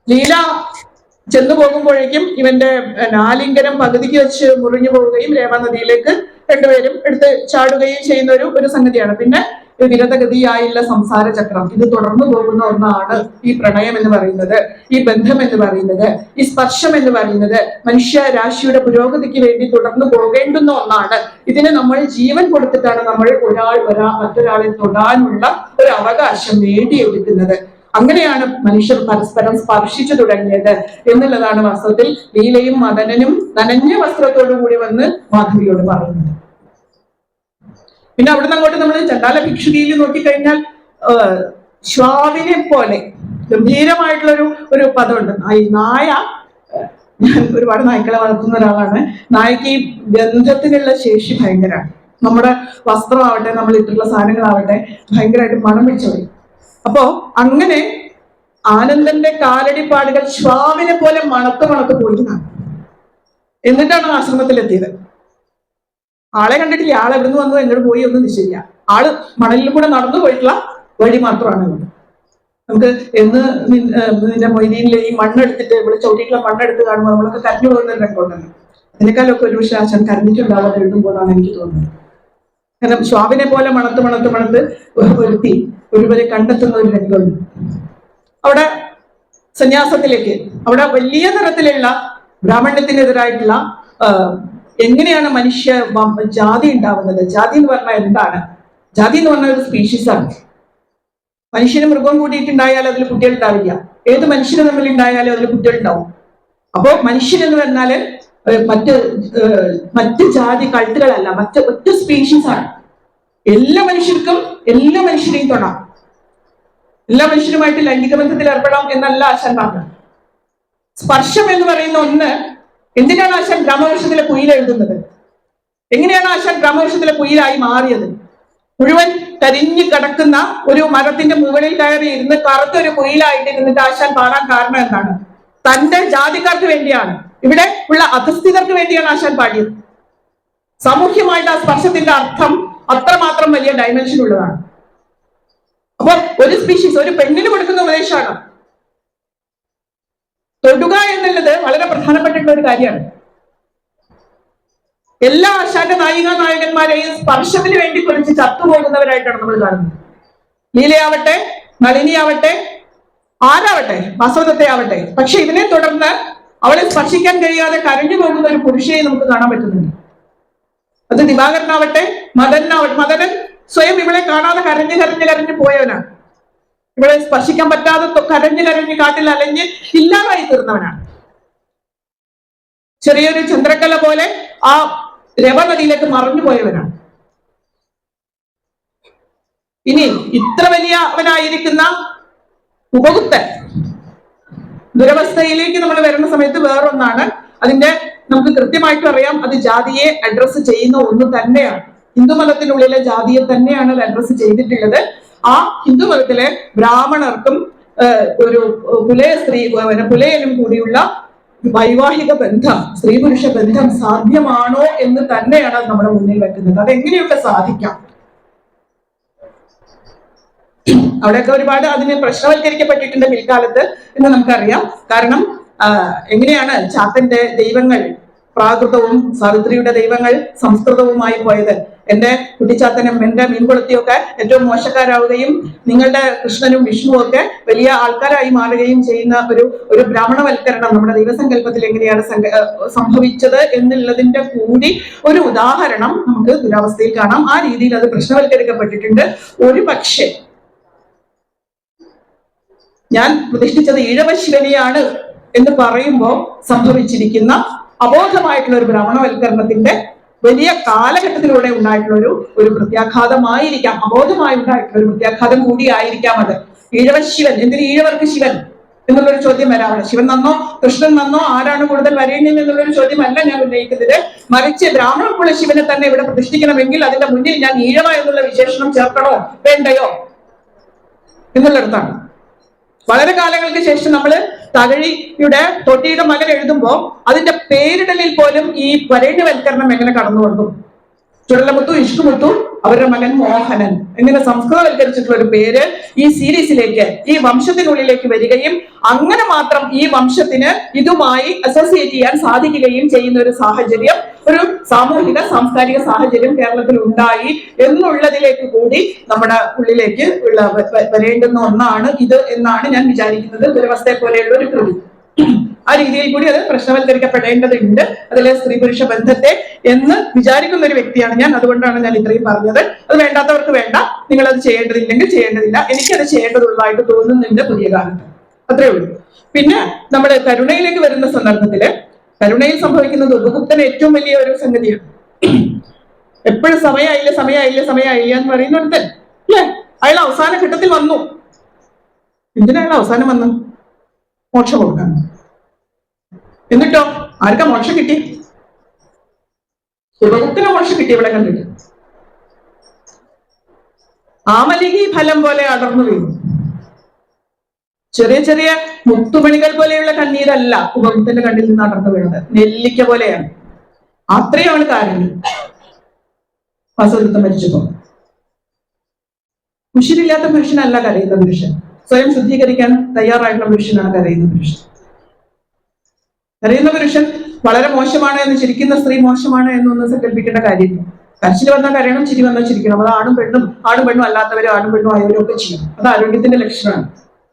ലീല ചെന്നു പോകുമ്പോഴേക്കും ഇവന്റെ ആലിംഗനം പകുതിക്ക് വെച്ച് മുറിഞ്ഞു പോവുകയും രേവനദിയിലേക്ക് രണ്ടുപേരും എടുത്ത് ചാടുകയും ചെയ്യുന്ന ഒരു സംഗതിയാണ്. പിന്നെ വിരതഗതിയായുള്ള സംസാര ചക്രം, ഇത് തുടർന്നു പോകുന്ന ഒന്നാണ് ഈ പ്രണയം എന്ന് പറയുന്നത്, ഈ ബന്ധം എന്ന് പറയുന്നത്, ഈ സ്പർശം എന്ന് പറയുന്നത് മനുഷ്യ രാശിയുടെ പുരോഗതിക്ക് വേണ്ടി തുടർന്നു പോകേണ്ടുന്ന ഒന്നാണ്. ഇതിന് നമ്മൾ ജീവൻ കൊടുത്തിട്ടാണ് നമ്മൾ മറ്റൊരാളെ തൊടാനുള്ള ഒരു അവകാശം നേടിയെടുക്കുന്നത്. അങ്ങനെയാണ് മനുഷ്യർ പരസ്പരം സ്പർശിച്ചു തുടങ്ങിയത് എന്നുള്ളതാണ് വാസ്തവത്തിൽ ലീലയും മദനനും നനഞ്ഞ വസ്ത്രത്തോടു കൂടി വന്ന് മാധവിയോട് പറയുന്നത്. പിന്നെ അവിടുന്ന് അങ്ങോട്ട് നമ്മൾ ചണ്ടാല ഭിക്ഷുകിയിൽ നോക്കിക്കഴിഞ്ഞാൽ ശ്വാവിനെ പോലെ ഗംഭീരമായിട്ടുള്ള ഒരു പദമുണ്ട്. ഈ നായ, ഞാൻ ഒരുപാട് നായ്ക്കളെ വളർത്തുന്ന ഒരാളാണ്. നായക്ക് ഈ ഗന്ധത്തിനുള്ള ശേഷി ഭയങ്കരമാണ്. നമ്മുടെ വസ്ത്രമാവട്ടെ, നമ്മൾ ഇട്ടുള്ള സാധനങ്ങളാവട്ടെ ഭയങ്കരമായിട്ട് മണം പിടിച്ചു പോയി. അപ്പോ അങ്ങനെ ആനന്ദന്റെ കാലടിപ്പാടുകൾ ശ്വാവിനെ പോലെ മണത്ത് പോയിരുന്നാണ്. എന്നിട്ടാണ് ആശ്രമത്തിലെത്തിയത്. ആളെ കണ്ടിട്ടില്ല, ആളെ എവിടുന്ന് വന്നു എങ്ങോട്ട് പോയി ഒന്നും നിശ്ചയില്ല. ആള് മണലിൽ കൂടെ നടന്നു പോയിട്ടുള്ള വഴി മാത്രമാണ് ഉള്ളത്. നമുക്ക് എന്ന് നിന്റെ മൊയ്തീനിലെ ഈ മണ്ണെടുത്തിട്ട് ഇവിടെ ചവിട്ടിയിട്ടുള്ള മണ്ണെടുത്ത് കാണുമ്പോൾ നമ്മളൊക്കെ കരഞ്ഞു പോകുന്ന ഒരു രംഗമുണ്ടല്ലോ. അതിനേക്കാളൊക്കെ ഒരു ആശാൻ കരഞ്ഞിട്ടുണ്ടാവാൻ എഴുതുമ്പോഴാണ് എനിക്ക് തോന്നുന്നത്. കാരണം ശ്വാവിനെ പോലെ മണത്ത് ഒരുത്തി ഒരുവരെ കണ്ടെത്തുന്ന ഒരു രംഗമുണ്ട്. അവിടെ സന്യാസത്തിലേക്ക്, അവിടെ വലിയ തരത്തിലുള്ള ബ്രാഹ്മണ്യത്തിനെതിരായിട്ടുള്ള എങ്ങനെയാണ് മനുഷ്യ ജാതി ഉണ്ടാവുന്നത്. ജാതി എന്ന് പറഞ്ഞാൽ എന്താണ്? ജാതി എന്ന് പറഞ്ഞ ഒരു സ്പീഷീസാണ്. മനുഷ്യനും മൃഗവും കൂടിയിട്ടുണ്ടായാൽ അതിൽ കുട്ടികൾ ഉണ്ടാവില്ല. ഏത് മനുഷ്യനും തമ്മിൽ ഉണ്ടായാലും അതിൽ കുട്ടികൾ ഉണ്ടാവും. അപ്പോ മനുഷ്യൻ എന്ന് പറഞ്ഞാല് മറ്റ് ജാതി കൾട്ടുകളല്ല, ഒറ്റ സ്പീഷീസ് ആണ്. എല്ലാ മനുഷ്യർക്കും എല്ലാ മനുഷ്യരെയും തൊടാം, എല്ലാ മനുഷ്യരുമായിട്ട് ലൈംഗിക ബന്ധത്തിൽ ഏർപ്പെടാം എന്നല്ല ആശാൻ പറഞ്ഞത്. സ്പർശം എന്ന് പറയുന്ന ഒന്ന്, എന്തിനാണ് ആശാൻ ഗ്രാമവർഷത്തിലെ കുയിൽ എഴുതുന്നത്? എങ്ങനെയാണ് ആശാൻ ഗ്രാമവർഷത്തിലെ കുയിലായി മാറിയത്? മുഴുവൻ കരിഞ്ഞു കിടക്കുന്ന ഒരു മരത്തിന്റെ മുകളിൽ കയറി ഇരുന്ന് കറുത്തൊരു കുയിലായിട്ട് ഇരുന്നിട്ട് ആശാൻ പാടാൻ കാരണം എന്താണ്? തന്റെ ജാതിക്കാർക്ക് വേണ്ടിയാണ്, ഇവിടെ ഉള്ള അധസ്ഥിതർക്ക് വേണ്ടിയാണ് ആശാൻ പാടിയത്. സാമൂഹ്യമായിട്ട് ആ സ്പർശത്തിന്റെ അർത്ഥം അത്രമാത്രം വലിയ ഡയമെൻഷൻ ഉള്ളതാണ്. അപ്പൊ ഒരു സ്പീഷീസ്, ഒരു പെണ്ണിന് കൊടുക്കുന്ന ഉപദേശമാണ്. തൊടുക എന്നുള്ളത് വളരെ പ്രധാനപ്പെട്ടിട്ടുള്ള ഒരു കാര്യമാണ്. എല്ലാ ആശാന്റെ നായികന്മാരെയും സ്പർശത്തിന് വേണ്ടി കുറിച്ച് ചത്തുപോകുന്നവരായിട്ടാണ് നമ്മൾ കാണുന്നത്. ലീലയാവട്ടെ, നളിനിയാവട്ടെ, ആരാവട്ടെ, വാസവദത്തെ ആവട്ടെ. പക്ഷെ ഇതിനെ തുടർന്ന് അവളെ സ്പർശിക്കാൻ കഴിയാതെ കരഞ്ഞു പോകുന്ന ഒരു പുരുഷയെ നമുക്ക് കാണാൻ പറ്റുന്നുണ്ട്. അത് ദിവാകരനാവട്ടെ, മദനൻ സ്വയം ഇവളെ കാണാതെ കരഞ്ഞു പോയവനാണ്. ഇവളെ സ്പർശിക്കാൻ പറ്റാതെ കരഞ്ഞ് കാട്ടിൽ അലഞ്ഞ് ഇല്ലാതായി തീർന്നവനാണ്. ചെറിയൊരു ചന്ദ്രക്കല പോലെ ആ രവനദിയിലേക്ക് മറഞ്ഞു പോയവനാണ്. ഇനി ഇത്ര വലിയ അവനായിരിക്കുന്ന ഉപഗുപ്തൻ ദുരവസ്ഥയിലേക്ക് നമ്മൾ വരുന്ന സമയത്ത് വേറൊന്നാണ്. അതിന്റെ നമുക്ക് കൃത്യമായിട്ടും അറിയാം, അത് ജാതിയെ അഡ്രസ്സ് ചെയ്യുന്ന ഒന്ന് തന്നെയാണ്. ഹിന്ദുമതത്തിനുള്ളിലെ ജാതിയെ തന്നെയാണ് അത് അഡ്രസ്സ് ചെയ്തിട്ടുള്ളത്. ആ ഹിന്ദുമതത്തിലെ ബ്രാഹ്മണർക്കും ഒരു പുലയനും കൂടിയുള്ള വൈവാഹിക ബന്ധം, സ്ത്രീ പുരുഷ ബന്ധം സാധ്യമാണോ എന്ന് തന്നെയാണ് അത് നമ്മുടെ മുന്നിൽ വെക്കുന്നത്. അതെങ്ങനെയൊക്കെ സാധിക്കാം? അവിടെയൊക്കെ ഒരുപാട് അതിന് പ്രശ്നവൽക്കരിക്കപ്പെട്ടിട്ടുണ്ട് പിൽക്കാലത്ത് എന്ന് നമുക്കറിയാം. കാരണം എങ്ങനെയാണ് ചാത്തന്റെ ദൈവങ്ങൾ പ്രാകൃതവും സാവിത്രിയുടെ ദൈവങ്ങൾ സംസ്കൃതവുമായി പോയത്? എന്റെ കുട്ടിച്ചാത്തനും എന്റെ മീൻകുളത്തിയൊക്കെ ഏറ്റവും മോശക്കാരാവുകയും നിങ്ങളുടെ കൃഷ്ണനും വിഷ്ണുവും ഒക്കെ വലിയ ആൾക്കാരായി മാറുകയും ചെയ്യുന്ന ഒരു ബ്രാഹ്മണവൽക്കരണം നമ്മുടെ ദൈവസങ്കല്പത്തിൽ എങ്ങനെയാണ് സംഭവിച്ചത് എന്നുള്ളതിന്റെ കൂടി ഒരു ഉദാഹരണം നമുക്ക് ദുരാവസ്ഥയിൽ കാണാം. ആ രീതിയിൽ അത് പ്രശ്നവൽക്കരിക്കപ്പെട്ടിട്ടുണ്ട്. ഒരു പക്ഷേ ഞാൻ പ്രതിഷ്ഠിച്ചത് ഈഴവ ശിവനെയാണ് എന്ന് പറയുമ്പോൾ സംഭവിച്ചിരിക്കുന്ന അബോധമായിട്ടുള്ള ഒരു ബ്രാഹ്മണവൽക്കരണത്തിന്റെ വലിയ കാലഘട്ടത്തിലൂടെ ഉണ്ടായിട്ടുള്ള ഒരു പ്രത്യാഘാതമായിരിക്കാം, അബോധമായി ഉണ്ടായിട്ടുള്ള ഒരു പ്രത്യാഘാതം കൂടിയായിരിക്കാം അത്. ഈഴവ ശിവൻ, എന്തിന് ഈഴവർക്ക് ശിവൻ എന്നുള്ളൊരു ചോദ്യം വരാണ്. ശിവൻ നന്നോ കൃഷ്ണൻ നന്നോ, ആരാണ് കൂടുതൽ വരേണ്ടത് എന്നുള്ളൊരു ചോദ്യമല്ല ഞാൻ ഉന്നയിക്കുന്നത്. മറിച്ച് ബ്രാഹ്മണർക്കുള്ള ശിവനെ തന്നെ ഇവിടെ പ്രതിഷ്ഠിക്കണമെങ്കിൽ അതിന്റെ മുന്നിൽ ഞാൻ ഈഴവ എന്നുള്ള വിശേഷണം ചേർക്കണോ വേണ്ടയോ എന്നുള്ളിടത്താണ്. വളരെ കാലങ്ങൾക്ക് ശേഷം നമ്മൾ തകഴിയുടെ തൊട്ടിയുടെ മകൻ എഴുതുമ്പോൾ അതിന്റെ പേരിടലിൽ പോലും ഈ വരേണ്യവൽക്കരണം എങ്ങനെ കടന്നു വന്നു? ചുടലമുത്തു, ഇഷ്കുമുത്തു, അവരുടെ മകൻ മോഹനൻ, ഇങ്ങനെ സംസ്കൃതവൽക്കരിച്ചിട്ടുള്ള ഒരു പേര് ഈ സീരീസിലേക്ക്, ഈ വംശത്തിനുള്ളിലേക്ക് വരികയും അങ്ങനെ മാത്രം ഈ വംശത്തിന് ഇതുമായി അസോസിയേറ്റ് ചെയ്യാൻ സാധിക്കുകയും ചെയ്യുന്ന ഒരു സാഹചര്യം, ഒരു സാമൂഹിക സാംസ്കാരിക സാഹചര്യം കേരളത്തിൽ ഉണ്ടായി എന്നുള്ളതിലേക്ക് കൂടി നമ്മുടെ ഉള്ളിലേക്ക് വരേണ്ടുന്ന ഒന്നാണ് ഇത് എന്നാണ് ഞാൻ വിചാരിക്കുന്നത്. ദുരവസ്ഥയെ പോലെയുള്ള ഒരു കൃതി ആ രീതിയിൽ കൂടി അത് പ്രശ്നവൽക്കരിക്കപ്പെടേണ്ടതുണ്ട്. അതിലെ സ്ത്രീ പുരുഷ ബന്ധത്തെ എന്ന് വിചാരിക്കുന്ന ഒരു വ്യക്തിയാണ് ഞാൻ. അതുകൊണ്ടാണ് ഞാൻ ഇത്രയും പറഞ്ഞത്. അത് വേണ്ടാത്തവർക്ക് വേണ്ട, നിങ്ങൾ അത് ചെയ്യേണ്ടതില്ലെങ്കിൽ ചെയ്യേണ്ടതില്ല. എനിക്കത് ചെയ്യേണ്ടതുള്ളതായിട്ട് തോന്നുന്നുണ്ട് പുതിയ കാലത്ത്. അത്രേ ഉള്ളൂ. പിന്നെ നമ്മൾ കരുണയിലേക്ക് വരുന്ന സന്ദർഭത്തില് കരുണയിൽ സംഭവിക്കുന്നത് ഉപഗുപ്തന് ഏറ്റവും വലിയ ഒരു സംഗതിയാണ്. എപ്പോഴും സമയമായില്ല എന്ന് പറയുന്നിടത്ത് അല്ലേ, അയാൾ അവസാന ഘട്ടത്തിൽ വന്നു. എന്തിനാ അയാൾ അവസാനം വന്നു? മോക്ഷം കൊടുക്കാൻ. എന്നിട്ടോ ആർക്കാ മോക്ഷം കിട്ടി? ഉപഗുപ്തന് മോക്ഷം കിട്ടി. ഇവിടെ കണ്ടിട്ട് ആമലികി ഫലം പോലെ അടർന്നു വീണു. ചെറിയ ചെറിയ മുത്തുമണികൾ പോലെയുള്ള കണ്ണീരല്ല ഉപഗുപ്തന്റെ കണ്ണിൽ നിന്ന് അടർന്നു വീണത്, നെല്ലിക്ക പോലെയാണ്. അത്രയാണ് കാരണം. വാസവദത്തൻ മരിച്ചപ്പോ ഉശിരില്ലാത്ത പുരുഷനല്ല കരയുന്ന പുരുഷൻ, സ്വയം ശുദ്ധീകരിക്കാൻ തയ്യാറായിട്ടുള്ള പുരുഷനാണ് കരയുന്ന പുരുഷൻ. കരയുന്ന പുരുഷൻ വളരെ മോശമാണ് എന്ന് ചിരിക്കുന്ന സ്ത്രീ മോശമാണ് എന്നൊന്നും സങ്കല്പിക്കേണ്ട കാര്യമില്ല. കരച്ചിൽ വന്നാൽ കരയണം, ചിരി വന്നാൽ ചിരിക്കണം. അത് ആണും പെണ്ണും അല്ലാത്തവരും ആണും പെണ്ണും ആയവരും ഒക്കെ ചെയ്യണം. അത് ആരോഗ്യത്തിന്റെ ലക്ഷണമാണ്.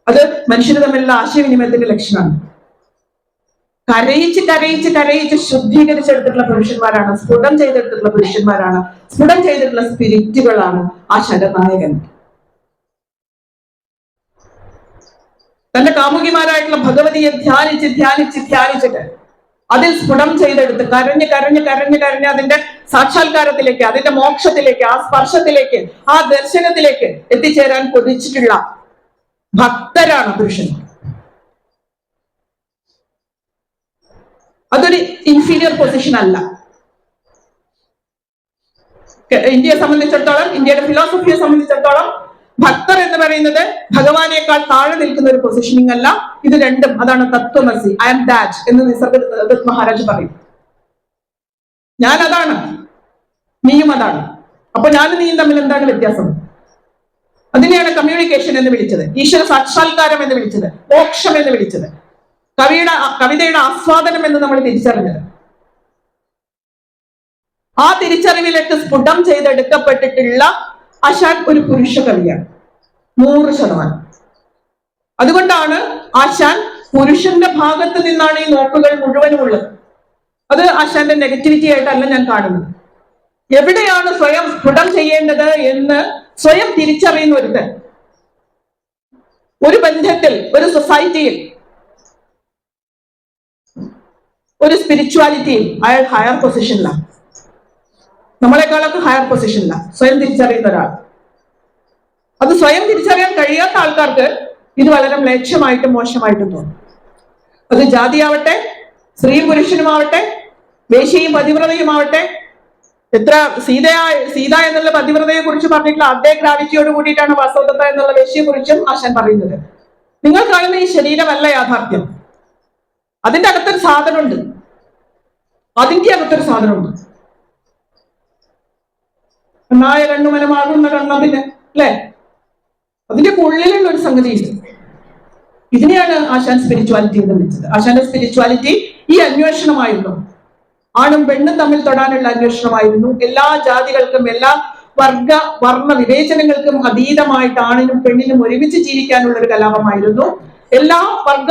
അത് മനുഷ്യർ തമ്മിലുള്ള ആശയവിനിമയത്തിന്റെ ലക്ഷണമാണ്. കരയിച്ച് ശുദ്ധീകരിച്ചെടുത്തിട്ടുള്ള പുരുഷന്മാരാണ്, സ്ഫുടം ചെയ്തെടുത്തിട്ടുള്ള പുരുഷന്മാരാണ്, സ്ഫുടം ചെയ്തിട്ടുള്ള സ്പിരിറ്റുകളാണ് ആ ശരനായകൻ. തന്റെ കാമുകിമാരായിട്ടുള്ള ഭഗവതിയെ ധ്യാനിച്ചിട്ട് അതിൽ സ്ഫുടം ചെയ്തെടുത്ത് കരഞ്ഞ് അതിന്റെ സാക്ഷാത്കാരത്തിലേക്ക്, അതിന്റെ മോക്ഷത്തിലേക്ക്, ആ സ്പർശത്തിലേക്ക്, ആ ദർശനത്തിലേക്ക് എത്തിച്ചേരാൻ കൊതിച്ചിട്ടുള്ള ഭക്തരാണ് പുരുഷന്മാർ. അതൊരു ഇൻഫീരിയർ പൊസിഷൻ അല്ല. ഇന്ത്യയെ സംബന്ധിച്ചിടത്തോളം, ഇന്ത്യയുടെ ഫിലോസഫിയെ സംബന്ധിച്ചിടത്തോളം ഭക്തർ എന്ന് പറയുന്നത് ഭഗവാനേക്കാൾ താഴെ നിൽക്കുന്ന ഒരു പൊസിഷനിങ് അല്ല. ഇത് രണ്ടും, അതാണ് തത്വമസി, ഐ ആം ദാറ്റ് എന്ന് നിസർഗദത്ത് മഹാരാജ് പറയും. ഞാൻ അതാണ്, നീയും അതാണ്. അപ്പൊ ഞാനും നീയും തമ്മിൽ എന്താണ് വ്യത്യാസം? അതിനെയാണ് കമ്മ്യൂണിക്കേഷൻ എന്ന് വിളിച്ചത്, ഈശ്വര സാക്ഷാത്കാരം എന്ന് വിളിച്ചത്, മോക്ഷം എന്ന് വിളിച്ചത്, കവിതയുടെ ആസ്വാദനം എന്ന് നമ്മൾ തിരിച്ചറിഞ്ഞത്. ആ തിരിച്ചറിവിലേക്ക് സ്ഫുടം ചെയ്തെടുക്കപ്പെട്ടിട്ടുള്ള ആശാൻ ഒരു പുരുഷ കവിയാണ് 100%. അതുകൊണ്ടാണ് ആശാൻ പുരുഷന്റെ ഭാഗത്ത് നിന്നാണ് ഈ നോക്കുകൾ മുഴുവനും ഉള്ളത്. അത് ആശാന്റെ നെഗറ്റിവിറ്റി ആയിട്ടല്ല ഞാൻ കാണുന്നത്. എവിടെയാണ് സ്വയം സ്ഫുടം ചെയ്യേണ്ടത് എന്ന് സ്വയം തിരിച്ചറിയുന്ന ഒരുത്തൻ ഒരു ബന്ധത്തിൽ, ഒരു സൊസൈറ്റിയിൽ, ഒരു സ്പിരിച്വാലിറ്റിയിൽ അയാൾ ഹയർ പൊസിഷനിലാണ്. നമ്മളെക്കാളൊക്കെ ഹയർ പൊസിഷനിലാണ് സ്വയം തിരിച്ചറിയുന്ന ഒരാൾ. അത് സ്വയം തിരിച്ചറിയാൻ കഴിയാത്ത ആൾക്കാർക്ക് ഇത് വളരെ മ്ലേച്ഛമായിട്ടും മോശമായിട്ടും തോന്നും. അത് ജാതിയാവട്ടെ, സ്ത്രീ പുരുഷനുമാവട്ടെ, വേശ്യയും പതിവ്രതയുമാവട്ടെ. എത്ര സീത എന്നുള്ള പതിവ്രതയെ കുറിച്ച് പറഞ്ഞിട്ടുള്ള അതേ ഗ്രാവിറ്റിയോട് കൂടിയിട്ടാണ് വാസവദത്ത എന്നുള്ള വേശ്യയെ കുറിച്ചും ആശാൻ പറയുന്നത്. നിങ്ങൾ കാണുന്ന ഈ ശരീരമല്ല യാഥാർത്ഥ്യം. അതിന്റെ അകത്തൊരു സാധനമുണ്ട്. അതിന്റെ അകത്തൊരു സാധനമുണ്ട്. നായ കണ്ണുമനമാകുന്ന കണ്ണതിന് അല്ലെ, അതിന്റെ ഉള്ളിലുള്ള ഒരു സംഗതിയുണ്ട്. ഇതിനെയാണ് ആശാൻ സ്പിരിച്വാലിറ്റി എന്ന് വിളിച്ചത്. ആശാന്റെ സ്പിരിച്വാലിറ്റി ഈ അന്വേഷണമായിരുന്നു. ആണും പെണ്ണും തമ്മിൽ തൊടാനുള്ള അന്വേഷണമായിരുന്നു. എല്ലാ ജാതികൾക്കും, എല്ലാ വർണ്ണ വിവേചനങ്ങൾക്കും അതീതമായിട്ട് ആണിനും പെണ്ണിനും ഒരുമിച്ച് ജീവിക്കാനുള്ള ഒരു കലാപമായിരുന്നു. എല്ലാ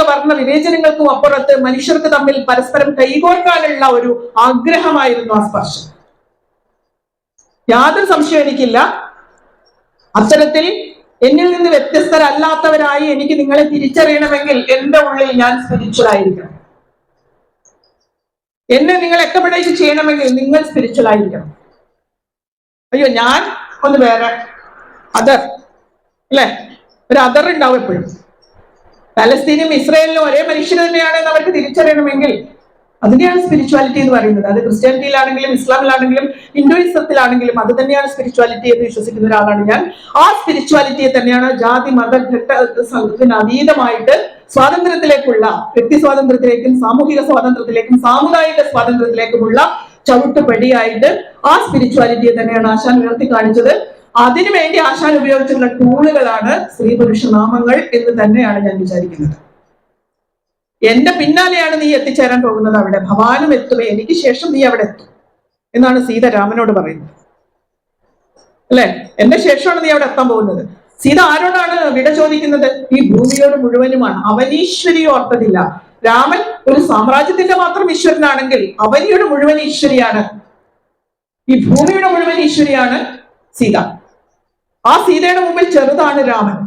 വർണ്ണ വിവേചനങ്ങൾക്കും അപ്പുറത്ത് മനുഷ്യർക്ക് തമ്മിൽ പരസ്പരം കൈകോർക്കാനുള്ള ഒരു ആഗ്രഹമായിരുന്നു ആ സ്പർശം. യാതൊരു സംശയം എനിക്കില്ല. അത്തരത്തിൽ എന്നിൽ നിന്ന് വ്യത്യസ്തരല്ലാത്തവരായി എനിക്ക് നിങ്ങളെ തിരിച്ചറിയണമെങ്കിൽ എന്റെ ഉള്ളിൽ ഞാൻ സ്പിരിച്വൽ ആയിരിക്കണം. എന്നെ നിങ്ങൾ അക്കോമഡേറ്റ് ചെയ്യണമെങ്കിൽ നിങ്ങൾ സ്പിരിച്വൽ ആയിരിക്കണം. അയ്യോ ഞാൻ ഒന്ന് വേറെ അതർ അല്ലെ, ഒരു അതർ ഉണ്ടാവും എപ്പോഴും. പാലസ്തീനും ഇസ്രായേലിനും ഒരേ മനുഷ്യർ തന്നെയാണ് അവർക്ക് തിരിച്ചറിയണമെങ്കിൽ അതിനെയാണ് സ്പിരിച്വാലിറ്റി എന്ന് പറയുന്നത്. അത് ക്രിസ്ത്യാനിറ്റിയിലാണെങ്കിലും ഇസ്ലാമിലാണെങ്കിലും ഹിന്ദുയിസത്തിലാണെങ്കിലും അത് തന്നെയാണ് സ്പിരിച്വാലിറ്റി എന്ന് വിശ്വസിക്കുന്ന ഒരാളാണ് ഞാൻ. ആ സ്പിരിച്വാലിറ്റിയെ തന്നെയാണ് ജാതി മത ഘട്ടത്തിന് അതീതമായിട്ട് സ്വാതന്ത്ര്യത്തിലേക്കുള്ള, വ്യക്തി സ്വാതന്ത്ര്യത്തിലേക്കും സാമൂഹിക സ്വാതന്ത്ര്യത്തിലേക്കും സാമുദായിക സ്വാതന്ത്ര്യത്തിലേക്കുമുള്ള ചവിട്ടുപടിയായിട്ട് ആ സ്പിരിച്വാലിറ്റിയെ തന്നെയാണ് ആശാൻ ഉയർത്തി കാണിച്ചത്. അതിനുവേണ്ടി ആശാൻ ഉപയോഗിച്ചിട്ടുള്ള ടൂളുകളാണ് സ്ത്രീ പുരുഷ നാമങ്ങൾ എന്ന് തന്നെയാണ് ഞാൻ വിചാരിക്കുന്നത്. എന്റെ പിന്നാലെയാണ് നീ എത്തിച്ചേരാൻ പോകുന്നത്. അവിടെ ഭവാനും എത്തുമേ, എനിക്ക് ശേഷം നീ അവിടെ എത്തും എന്നാണ് സീത രാമനോട് പറയുന്നത് അല്ലെ. എന്റെ ശേഷമാണ് നീ അവിടെ എത്താൻ പോകുന്നത്. സീത ആരോടാണ് വിട ചോദിക്കുന്നത്? ഈ ഭൂമിയോട് മുഴുവനുമാണ്. അവനീശ്വരി ഓർത്തതില്ല. രാമൻ ഒരു സാമ്രാജ്യത്തിന്റെ മാത്രം ഈശ്വരനാണെങ്കിൽ അവനിയുടെ മുഴുവൻ ഈശ്വരിയാണ്. ഈ ഭൂമിയുടെ മുഴുവൻ ഈശ്വരിയാണ് സീത. ആ സീതയുടെ മുമ്പിൽ ചെറുതാണ് രാമൻ.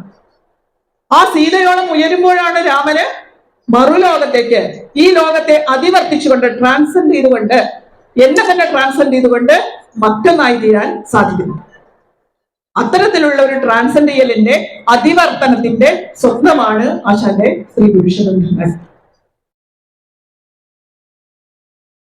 ആ സീതയോളം ഉയരുമ്പോഴാണ് രാമന് മറുലോകത്തേക്ക്, ഈ ലോകത്തെ അതിവർത്തിച്ചുകൊണ്ട്, ട്രാൻസെൻഡ് ചെയ്തുകൊണ്ട്, എന്നെ തന്നെ ട്രാൻസെൻഡ് ചെയ്തുകൊണ്ട് മറ്റൊന്നായി തീരാൻ സാധിക്കുന്നു. അത്തരത്തിലുള്ള ഒരു ട്രാൻസെൻഡ് ചെയ്യലിന്റെ, അതിവർത്തനത്തിന്റെ സ്വപ്നമാണ് ആശാന്റെ സ്ത്രീ പുരുഷ ബന്ധങ്ങൾ.